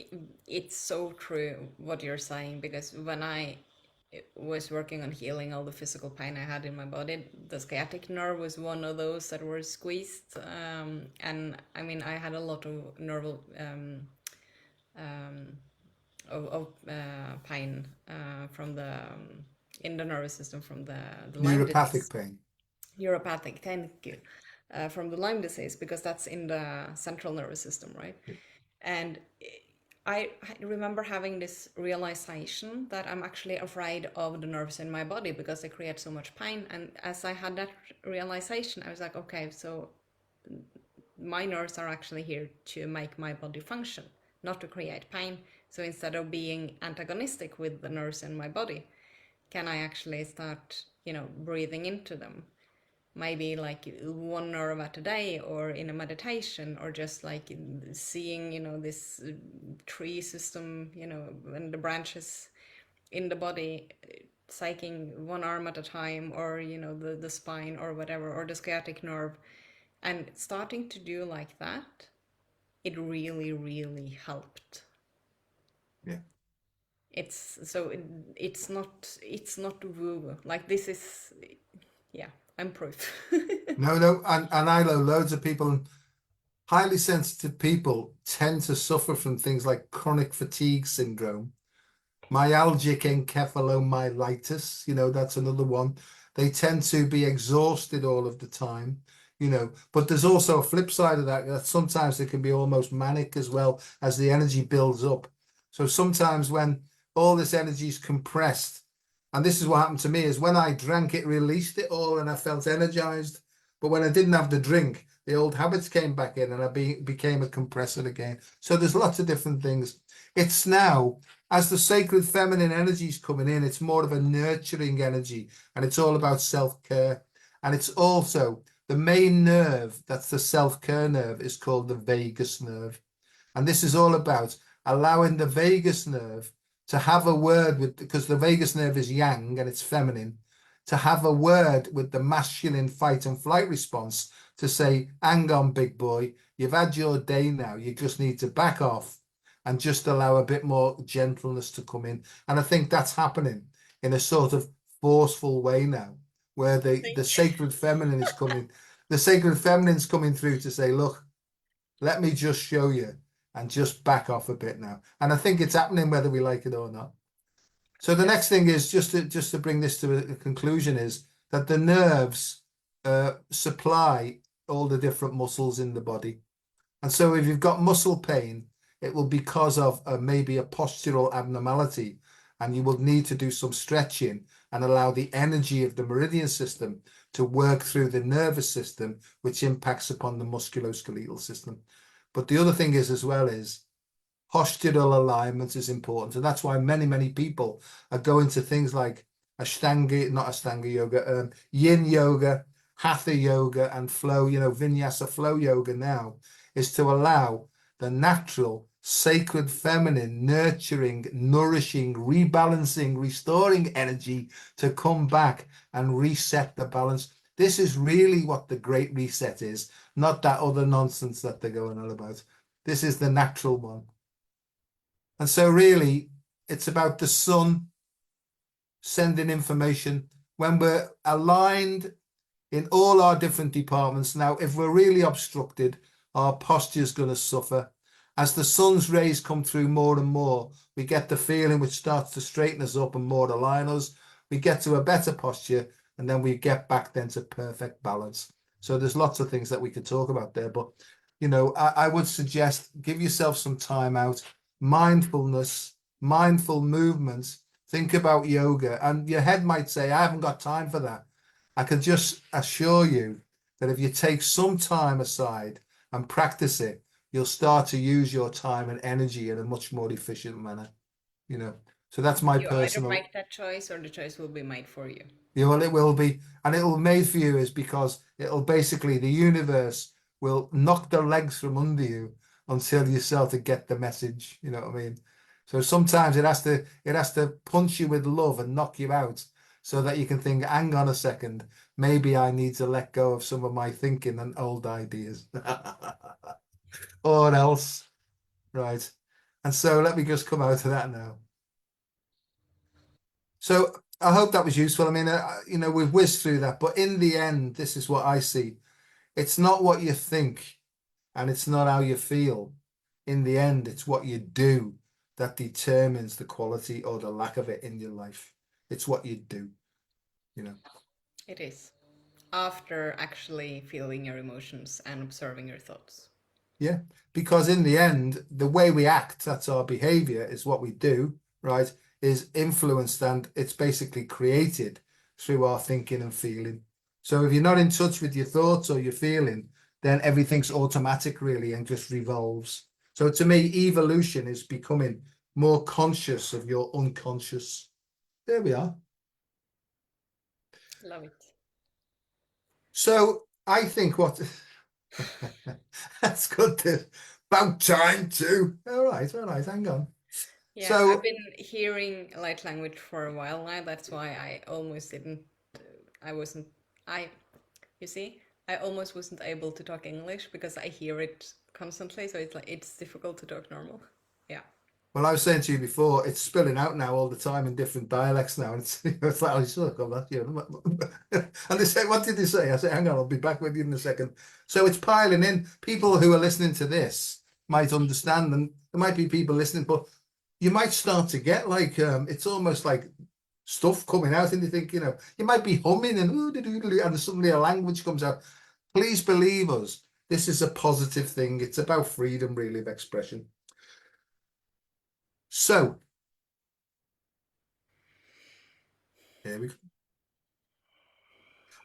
it's so true what you're saying, because when I was working on healing all the physical pain I had in my body. The sciatic nerve was one of those that were squeezed, and I mean I had a lot of nerval of pain from the in the nervous system from the Lyme Neuropathic disease. pain. Neuropathic, thank you. From the Lyme disease, because that's in the central nervous system, right? Yeah. And I remember having this realization that I'm actually afraid of the nerves in my body because they create so much pain. And as I had that realization, I was like, okay, so my nerves are actually here to make my body function, not to create pain. So instead of being antagonistic with the nerves in my body, can I actually start, breathing into them? Maybe like one nerve at a day, or in a meditation, or just like seeing, this tree system, and the branches in the body, taking one arm at a time, or the spine or whatever, or the sciatic nerve, and starting to do like that, it really, really helped. Yeah. It's not woo, like this is, yeah, I'm proof. No, and I know loads of people, highly sensitive people, tend to suffer from things like chronic fatigue syndrome, myalgic encephalomyelitis, that's another one. They tend to be exhausted all of the time, but there's also a flip side of that sometimes it can be almost manic as well as the energy builds up. So sometimes when all this energy is compressed, and this is what happened to me, is when I drank it, released it all, and I felt energized. But when I didn't have the drink, the old habits came back in, and I became a compressor again. So there's lots of different things. It's now, as the sacred feminine energy is coming in, it's more of a nurturing energy, and it's all about self-care. And it's also the main nerve, that's the self-care nerve, is called the vagus nerve. And this is all about allowing the vagus nerve to have a word with, because the vagus nerve is yang and it's feminine, to have a word with the masculine fight and flight response to say, hang on, big boy, you've had your day now. You just need to back off and just allow a bit more gentleness to come in. And I think that's happening in a sort of forceful way now, where the sacred feminine is coming. The sacred feminine's coming through to say, look, let me just show you and just back off a bit now. And I think it's happening whether we like it or not. So the next thing is just to bring this to a conclusion is that the nerves supply all the different muscles in the body. And so if you've got muscle pain, it will be because of maybe a postural abnormality, and you will need to do some stretching and allow the energy of the meridian system to work through the nervous system, which impacts upon the musculoskeletal system. But the other thing is as well is postural alignment is important. And that's why many people are going to things like not Ashtanga yoga, yin yoga, hatha yoga, and flow, vinyasa flow yoga now, is to allow the natural, sacred feminine, nurturing, nourishing, rebalancing, restoring energy to come back and reset the balance. This is really what the Great Reset is, not that other nonsense that they're going on about. This is the natural one. And so really, it's about the sun sending information when we're aligned in all our different departments. Now, if we're really obstructed, our posture is going to suffer. As the sun's rays come through more and more, we get the feeling which starts to straighten us up and more align us. We get to a better posture, and then we get back then to perfect balance. So there's lots of things that we could talk about there, but I would suggest give yourself some time out, mindfulness, mindful movements. Think about yoga, and your head might say, I haven't got time for that. I can just assure you that if you take some time aside and practice it, you'll start to use your time and energy in a much more efficient manner. So that's my You either personal. make that choice, or the choice will be made for you. Well, it will be, and it will be made for you is because it'll basically, the universe will knock the legs from under you until you start to get the message. You know what I mean? So sometimes it has to punch you with love and knock you out so that you can think, hang on a second, maybe I need to let go of some of my thinking and old ideas. Or else. Right. And so let me just come out of that now. So I hope that was useful. I mean, you know, we've whizzed through that, but in the end, this is what I see. It's not what you think and it's not how you feel. In the end, it's what you do that determines the quality or the lack of it in your life. It's what you do, you know. It is. After actually feeling your emotions and observing your thoughts. Yeah, because in the end, the way we act, that's our behavior, is what we do, right? Is influenced and it's basically created through our thinking and feeling. So if you're not in touch with your thoughts or your feeling, then everything's automatic really and just revolves. So to me, evolution is becoming more conscious of your unconscious. There we are. Love it. So I think what that's good. About time too. All right, hang on. Yeah, I've So, been hearing light language for a while now. That's why I almost didn't. I wasn't. I. You see, I almost wasn't able to talk English because I hear it constantly. So it's like it's difficult to talk normal. Yeah. well, I was saying to you before, it's spilling out now all the time in different dialects now. And it's like, oh, look, I'm not, you know. And they say, what did they say? I say, hang on, I'll be back with you in a second. So it's piling in. People who are listening to this might understand, and there might be people listening, but you might start to get like, it's almost like stuff coming out, and you think, you know, you might be humming and suddenly a language comes out. Please believe us, this is a positive thing. It's about freedom, really, of expression. So, here we go.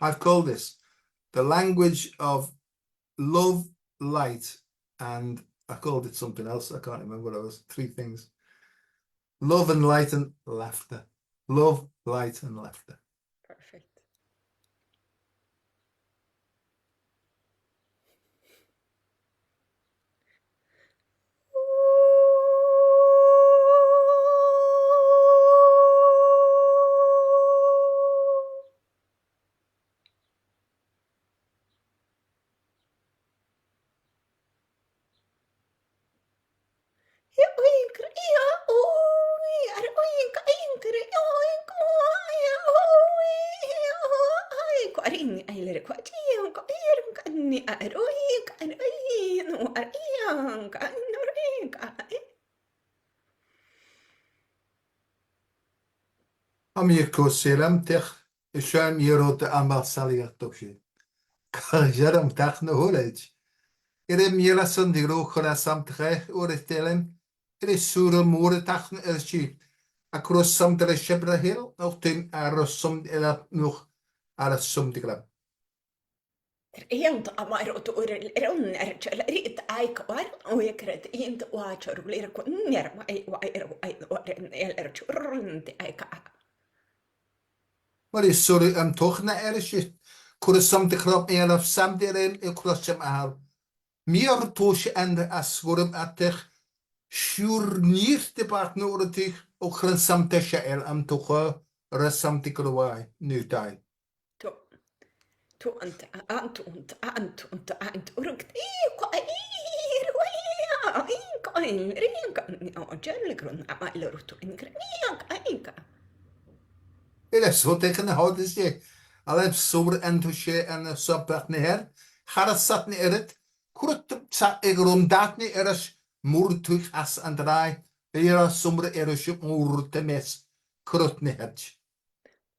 I've called this the language of love, light, and I called it something else. I can't remember what it was. Three things. Love and light and laughter. Love, light, and laughter. Perfect. Amico selam tech. Isham yerot amal saliat topshi. Kajaram tach no holej. Ere miela sandiro kola samtre or telen. Ere sura more tach erchi. Across some de shebra hill, of tin aros some ela nog aras some de grab. Rent amaro to ron erchel rit aikvar o ekret int watcher lir kunner mai wa el erchurnt aika. Maar is sorry toch na erchi. Kura some de grab elaf sam de el cross hem al. Meer toosje en de asgorum atech. Sure niet de part nodig. Ook geen sam te shael am toch resam te krowai. Nu tai. To ant urukt Ele so tegen de houders je. Alep sober en toosje en sabbat neer. Haras sat ne eret. Kurut sa egrom dat ne eras. Moertuig as en draai. Era sombre erosje moerte mes. Kurut ne het.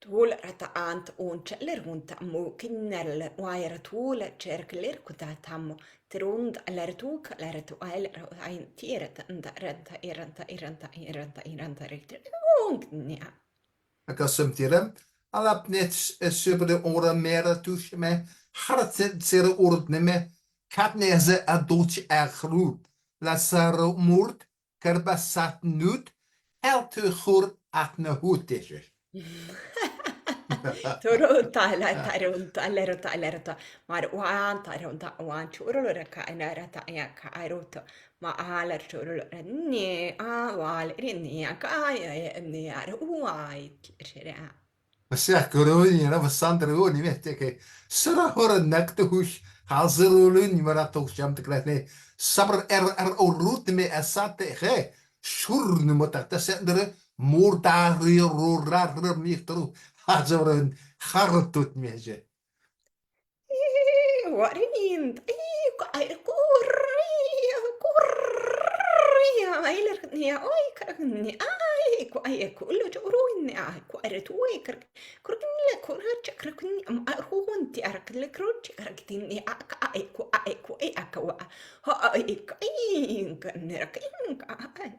tuulerata ant unceller hunta mu kinnerle waira tuule cerkler kuta tammo trund alertuk alertu ain tieret anda renta iranta ungnia. Agus tirem. Alap net super de ora mera toosje me. Harat zere ord ne me. Kat neze a doodje groep. La saro moord. Kerbasat nut. El te goor at ne hoed is. Turunta alerta mar uanta runta uan churulura ka inarata ya ka aruto ma aler churulura ni a wal rinni ka ya ni ar uai shira. Maar zeg, corona, dat was Sandra ook niet weet ik. Sera horen nek te hoes. Haal ze rollen, maar dat toch jam te krijgen. Nee, sabber er route mee en zat te ge. Schur nu moet dat zetten. Murdarirurarmitru. Hazoren hartut meje. Warint, kurria, ailernia, oikarnia, ai, ai, kullu turuinnia, kuaretui, kurkille, kurcha, kurkni, arhunti, arkle, kurcha, arktinni, aka, ku, akawa, ha, ikain, kanerakin, ai.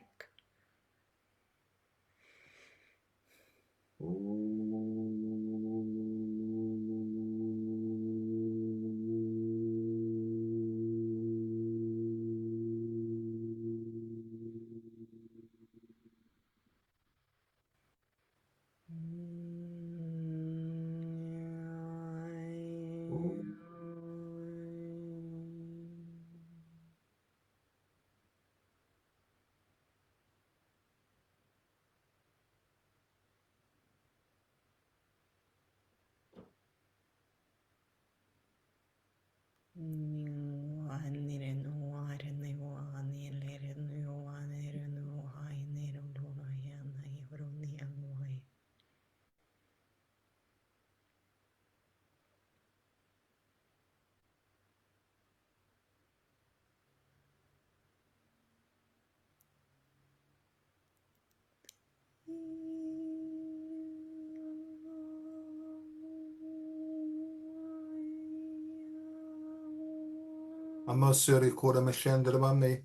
Amma sori kora mashender mamni.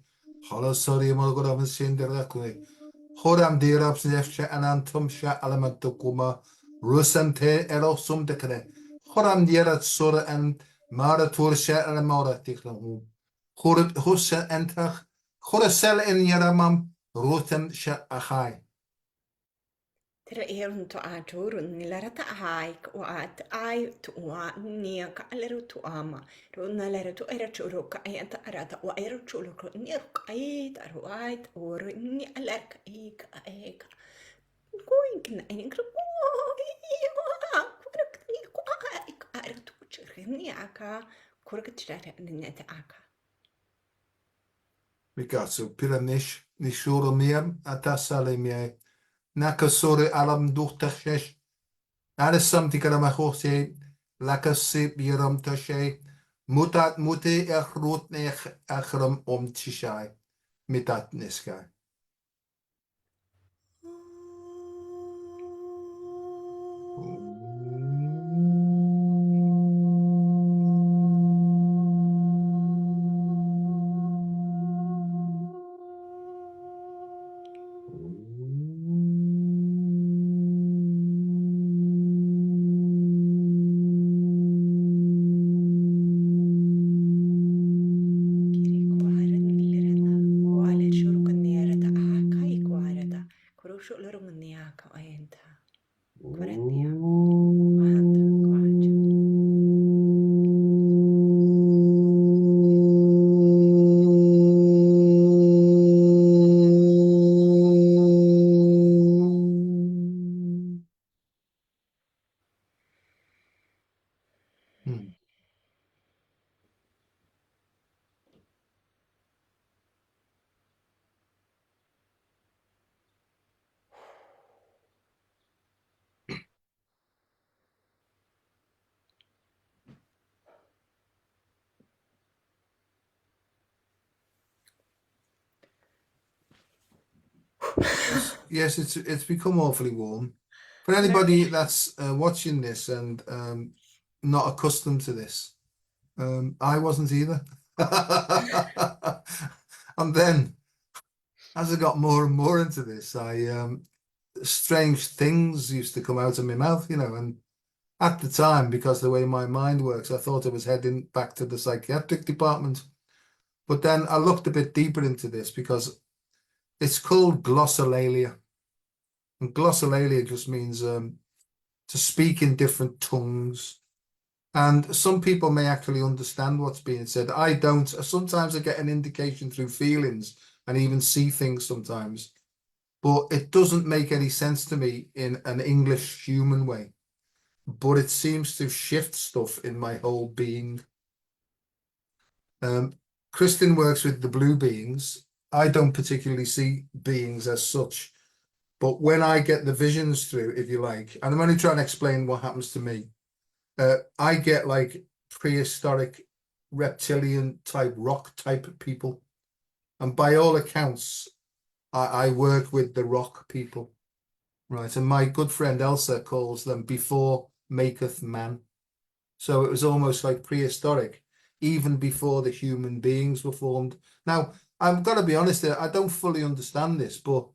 Hala sori malgora mashender lakuni. Horam dirab snefsha anantum sha alamantukuma. Rusante erosum dekne. Horam dirat sora and mara tursha alamora tiklahu. Horat hussa entach. Horasel in yaramam. Rotem sha achai. Tera erun to a turun nilara ta haik o at ai tu a nia ka aleru tu ama ro na lera tu era churu ka ai ta arata o era churu ko ni ka ai ta ro ai o ro ni aler ka ai ka going na ai kro ko ai ka era tu churu ni aka kurka tira ni ta aka Mikatsu piranish nishuro miam atasale miai. Nakasore alam duchtashesh. Arisam tikaramachose. Lakasi biram tashe. Mutat mute echrut nech achram tishai. Mitat niskai. Yes, it's become awfully warm. For anybody that's watching this and not accustomed to this, I wasn't either. And then, as I got more and more into this, strange things used to come out of my mouth, and at the time, because the way my mind works, I thought I was heading back to the psychiatric department. But then I looked a bit deeper into this because it's called glossolalia. And glossolalia just means to speak in different tongues. And some people may actually understand what's being said. I don't. Sometimes I get an indication through feelings and even see things sometimes. But it doesn't make any sense to me in an English human way. But it seems to shift stuff in my whole being. Kristin works with the blue beings. I don't particularly see beings as such. But when I get the visions through, if you like, and I'm only trying to explain what happens to me, I get like prehistoric reptilian type rock type people. And by all accounts, I work with the rock people, right? And my good friend Elsa calls them before maketh man. So it was almost like prehistoric, even before the human beings were formed. Now, I'm going to be honest here, I don't fully understand this, but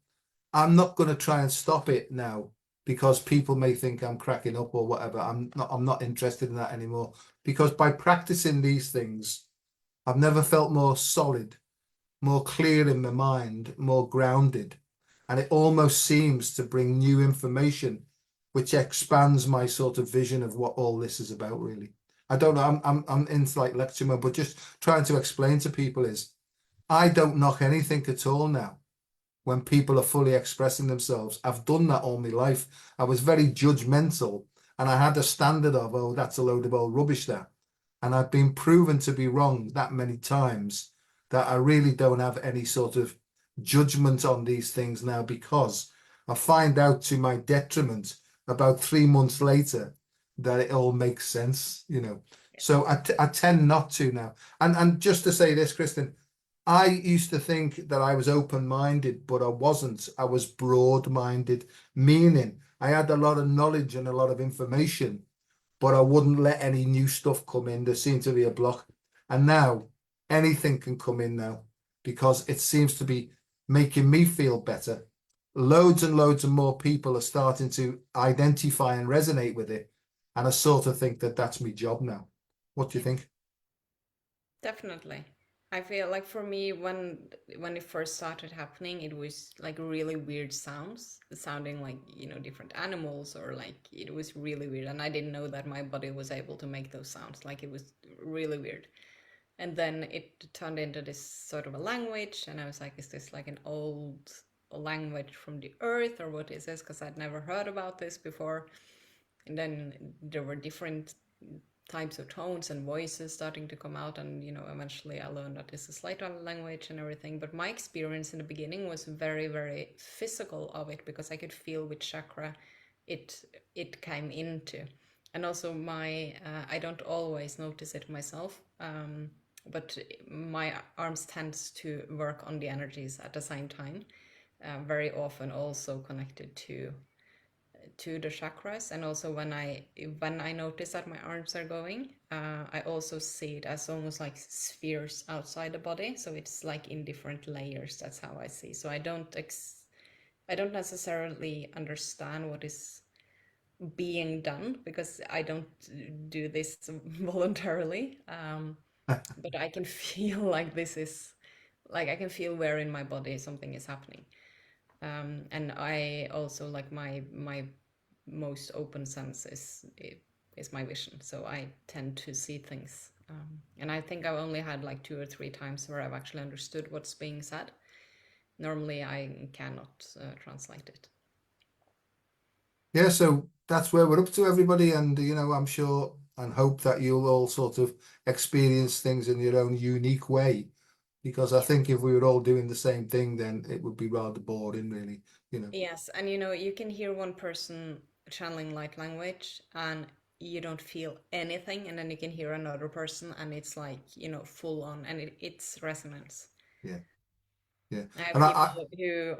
I'm not going to try and stop it now because people may think I'm cracking up or whatever. I'm not interested in that anymore because by practicing these things, I've never felt more solid, more clear in my mind, more grounded. And it almost seems to bring new information, which expands my sort of vision of what all this is about, really. I don't know, I'm into like lecture mode, but just trying to explain to people is I don't knock anything at all now when people are fully expressing themselves. I've done that all my life. I was very judgmental and I had a standard of, oh, that's a load of old rubbish there. And I've been proven to be wrong that many times that I really don't have any sort of judgment on these things now because I find out to my detriment about 3 months later that it all makes sense, you know. So I tend not to now. And just to say this, Kristin, I used to think that I was open-minded, but I wasn't. I was broad-minded, meaning I had a lot of knowledge and a lot of information, but I wouldn't let any new stuff come in. There seemed to be a block. And now anything can come in now because it seems to be making me feel better. Loads and loads of more people are starting to identify and resonate with it. And I sort of think that that's my job now. What do you think? Definitely. I feel like for me, when it first started happening, it was like really weird sounds, sounding like, you know, different animals, or like it was really weird. And I didn't know that my body was able to make those sounds. Like it was really weird. And then it turned into this sort of a language, and I was like, is this like an old language from the earth, or what is this? Because I'd never heard about this before. And then there were different types of tones and voices starting to come out, and you know, eventually I learned that this is light language and everything. But my experience in the beginning was very, very physical of it, because I could feel which chakra it came into. And also my I don't always notice it myself, but my arms tends to work on the energies at the same time, very often also connected to the chakras. And also when I notice that my arms are going, I also see it as almost like spheres outside the body, so it's like in different layers. That's how I see. So I don't necessarily understand what is being done, because I don't do this voluntarily, but I can feel like this is like, I can feel where in my body something is happening. And I also like my most open sense is my vision, so I tend to see things, and I think I've only had like 2 or 3 times where I've actually understood what's being said. Normally I cannot translate it. Yeah, so that's where we're up to, everybody. And, you know, I'm sure and hope that you'll all sort of experience things in your own unique way. Because I think if we were all doing the same thing, then it would be rather boring, really, you know. Yes, and you know, you can hear one person channeling light language and you don't feel anything, and then you can hear another person and it's like, you know, full on, and it's resonance. Yeah, yeah. I have And people who,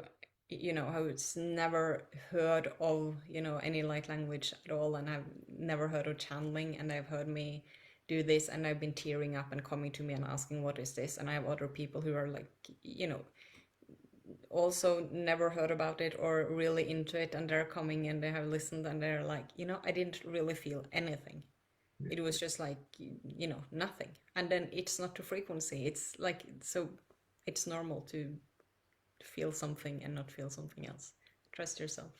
you know, who's never heard of, you know, any light language at all, and have never heard of channeling, and they've heard me do this, and I've been tearing up and coming to me and asking, what is this? And I have other people who are like, you know, also never heard about it or really into it, and they're coming and they have listened and they're like, you know, I didn't really feel anything. It was just like, you know, nothing. And then it's not a frequency. It's like, so it's normal to feel something and not feel something else. Trust yourself.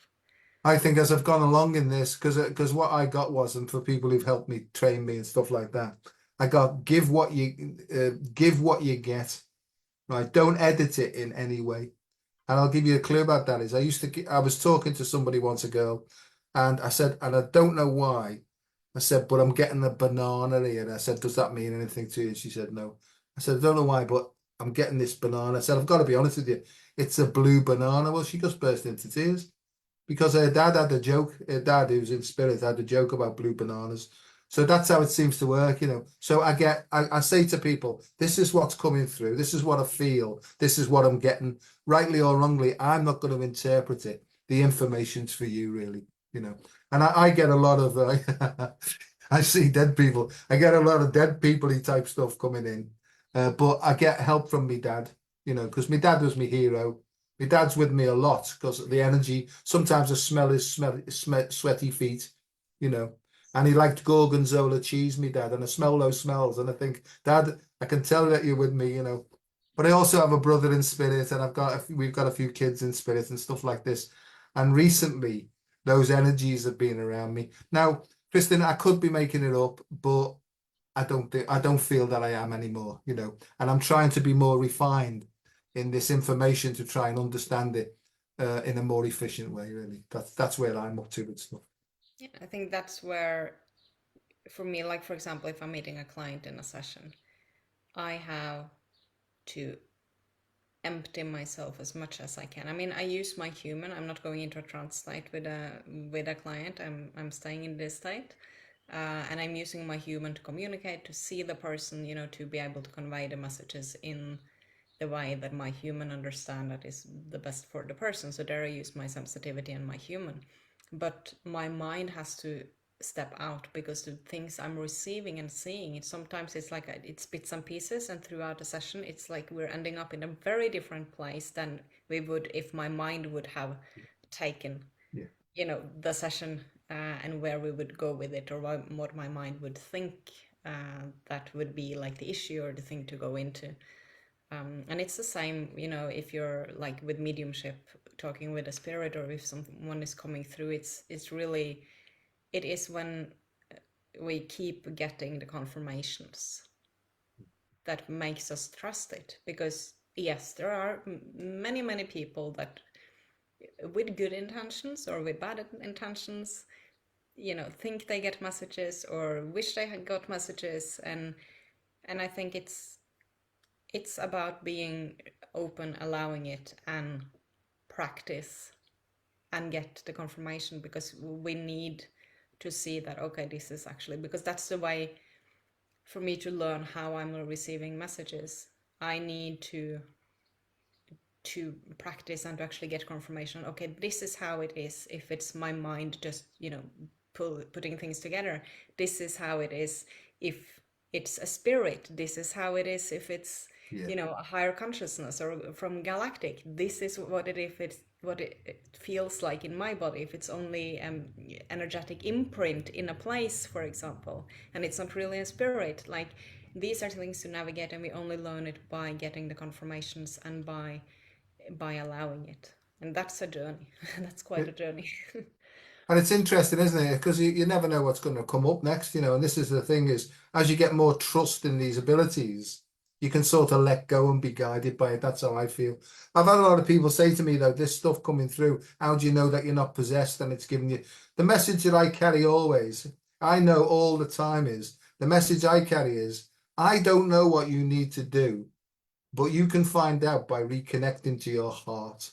I think as I've gone along in this, because what I got was, and for people who've helped me train me and stuff like that, I got give what you get, right? Don't edit it in any way. And I'll give you a clue about that is I was talking to somebody once, a girl, and I said, and I don't know why, I said, but I'm getting a banana here. And I said, does that mean anything to you? And she said, no. I said, I don't know why, but I'm getting this banana. I said, I've got to be honest with you. It's a blue banana. Well, she just burst into tears. because her dad had a joke. Her dad, who's in spirit, had a joke about blue bananas. So that's how it seems to work, you know. So I say to people, this is what's coming through. This is what I feel. This is what I'm getting. Rightly or wrongly, I'm not going to interpret it. The information's for you, really, you know. And I get a lot of, I see dead people. I get a lot of dead people-y type stuff coming in. But I get help from me dad, you know, because my dad was my hero. My dad's with me a lot because of the energy. Sometimes I smell his sweaty feet, you know. And he liked gorgonzola cheese, me dad, and I smell those smells, and I think, Dad, I can tell that you're with me, you know. But I also have a brother in spirit, and we've got a few kids in spirit and stuff like this. And recently, those energies have been around me. Now, Kristin, I could be making it up, but I don't feel that I am anymore, you know. And I'm trying to be more refined in this information to try and understand it in a more efficient way, really. That's where I'm up to with stuff. Yeah, I think that's where, for me, like for example, if I'm meeting a client in a session, I have to empty myself as much as I can. I mean, I use my human. I'm not going into a trance state with a client. I'm staying in this state, and I'm using my human to communicate, to see the person, you know, to be able to convey the messages in the way that my human understand that is the best for the person. So there I use my sensitivity and my human, but my mind has to step out because the things I'm receiving and seeing, sometimes it's like it's bits and pieces, and throughout the session it's like we're ending up in a very different place than we would if my mind would have taken, Yeah. you know, the session, and where we would go with it, or what my mind would think that would be like the issue or the thing to go into. And it's the same, you know, if you're like with mediumship, talking with a spirit, or if someone is coming through, it's really, it is when we keep getting the confirmations that makes us trust it. Because yes, there are many people that with good intentions or with bad intentions, you know, think they get messages or wish they had got messages, and I think it's about being open, allowing it, and practice and get the confirmation, because we need to see that, okay, this is actually, because that's the way for me to learn how I'm receiving messages. I need to practice and to actually get confirmation. Okay, this is how it is. If it's my mind just, you know, putting things together, this is how it is. If it's a spirit, this is how it is. If it's, Yeah. you know, a higher consciousness or from galactic, this is what it, if it's what it feels like in my body. If it's only energetic imprint in a place, for example, and it's not really a spirit, like these are things to navigate, and we only learn it by getting the confirmations and by allowing it. And that's a journey. That's quite a journey. And it's interesting, isn't it? Because you never know what's going to come up next, you know. And this is the thing is, as you get more trust in these abilities, you can sort of let go and be guided by it. That's how I feel. I've had a lot of people say to me, though, this stuff coming through, how do you know that you're not possessed and it's giving you the message that I carry always? I know all the time is the message I carry is, I don't know what you need to do, but you can find out by reconnecting to your heart,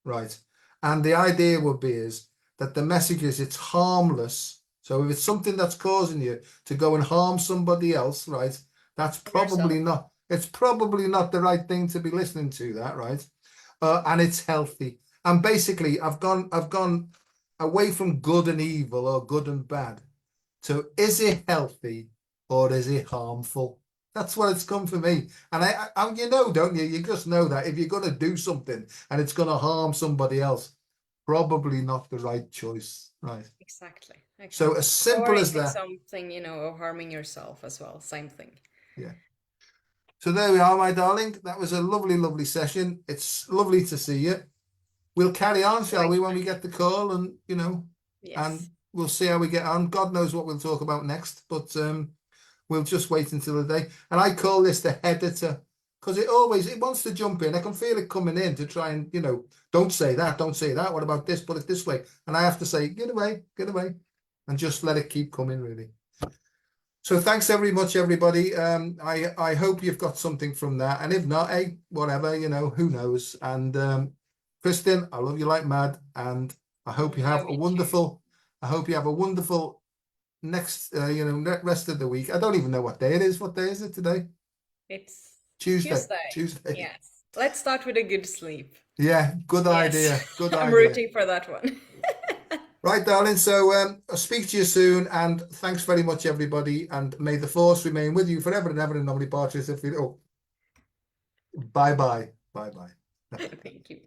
right? And the idea would be is that the message is it's harmless. So if it's something that's causing you to go and harm somebody else, right? That's probably Yourself. not, it's probably not the right thing to be listening to, that, right? And it's healthy. And basically I've gone away from good and evil or good and bad to, is it healthy or is it harmful? That's what it's come for me. And I you know, don't you? You just know that if you're going to do something and it's going to harm somebody else, probably not the right choice, right? Exactly. So as Or simple as if it's that. something, you know, of harming yourself as well, same thing. Yeah. So there we are, my darling. That was a lovely, lovely session. It's lovely to see you. We'll carry on, shall we, when we get the call, and you know, and Yes. we'll see how we get on. God knows what we'll talk about next, but we'll just wait until the day. And I call this the editor because it wants to jump in. I can feel it coming in to try and, you know, don't say that, don't say that. What about this? Put it this way. And I have to say, get away, and just let it keep coming, really. So thanks very much, everybody. I hope you've got something from that. And if not, hey, whatever, you know, who knows? And Kristin, I love you like mad, and I hope you have Yeah, a me too. wonderful, I hope you have a wonderful next, rest of the week. I don't even know what day it is. What day is it today? It's Tuesday. Tuesday. Tuesday. Yes. Let's start with a good sleep. Yeah, good Yes. idea. Good I'm idea. rooting for that one. Right, darling. So I'll speak to you soon, and thanks very much, everybody. And may the force remain with you forever and ever. And nobody parches if you. Oh, bye bye. Bye bye. Thank you.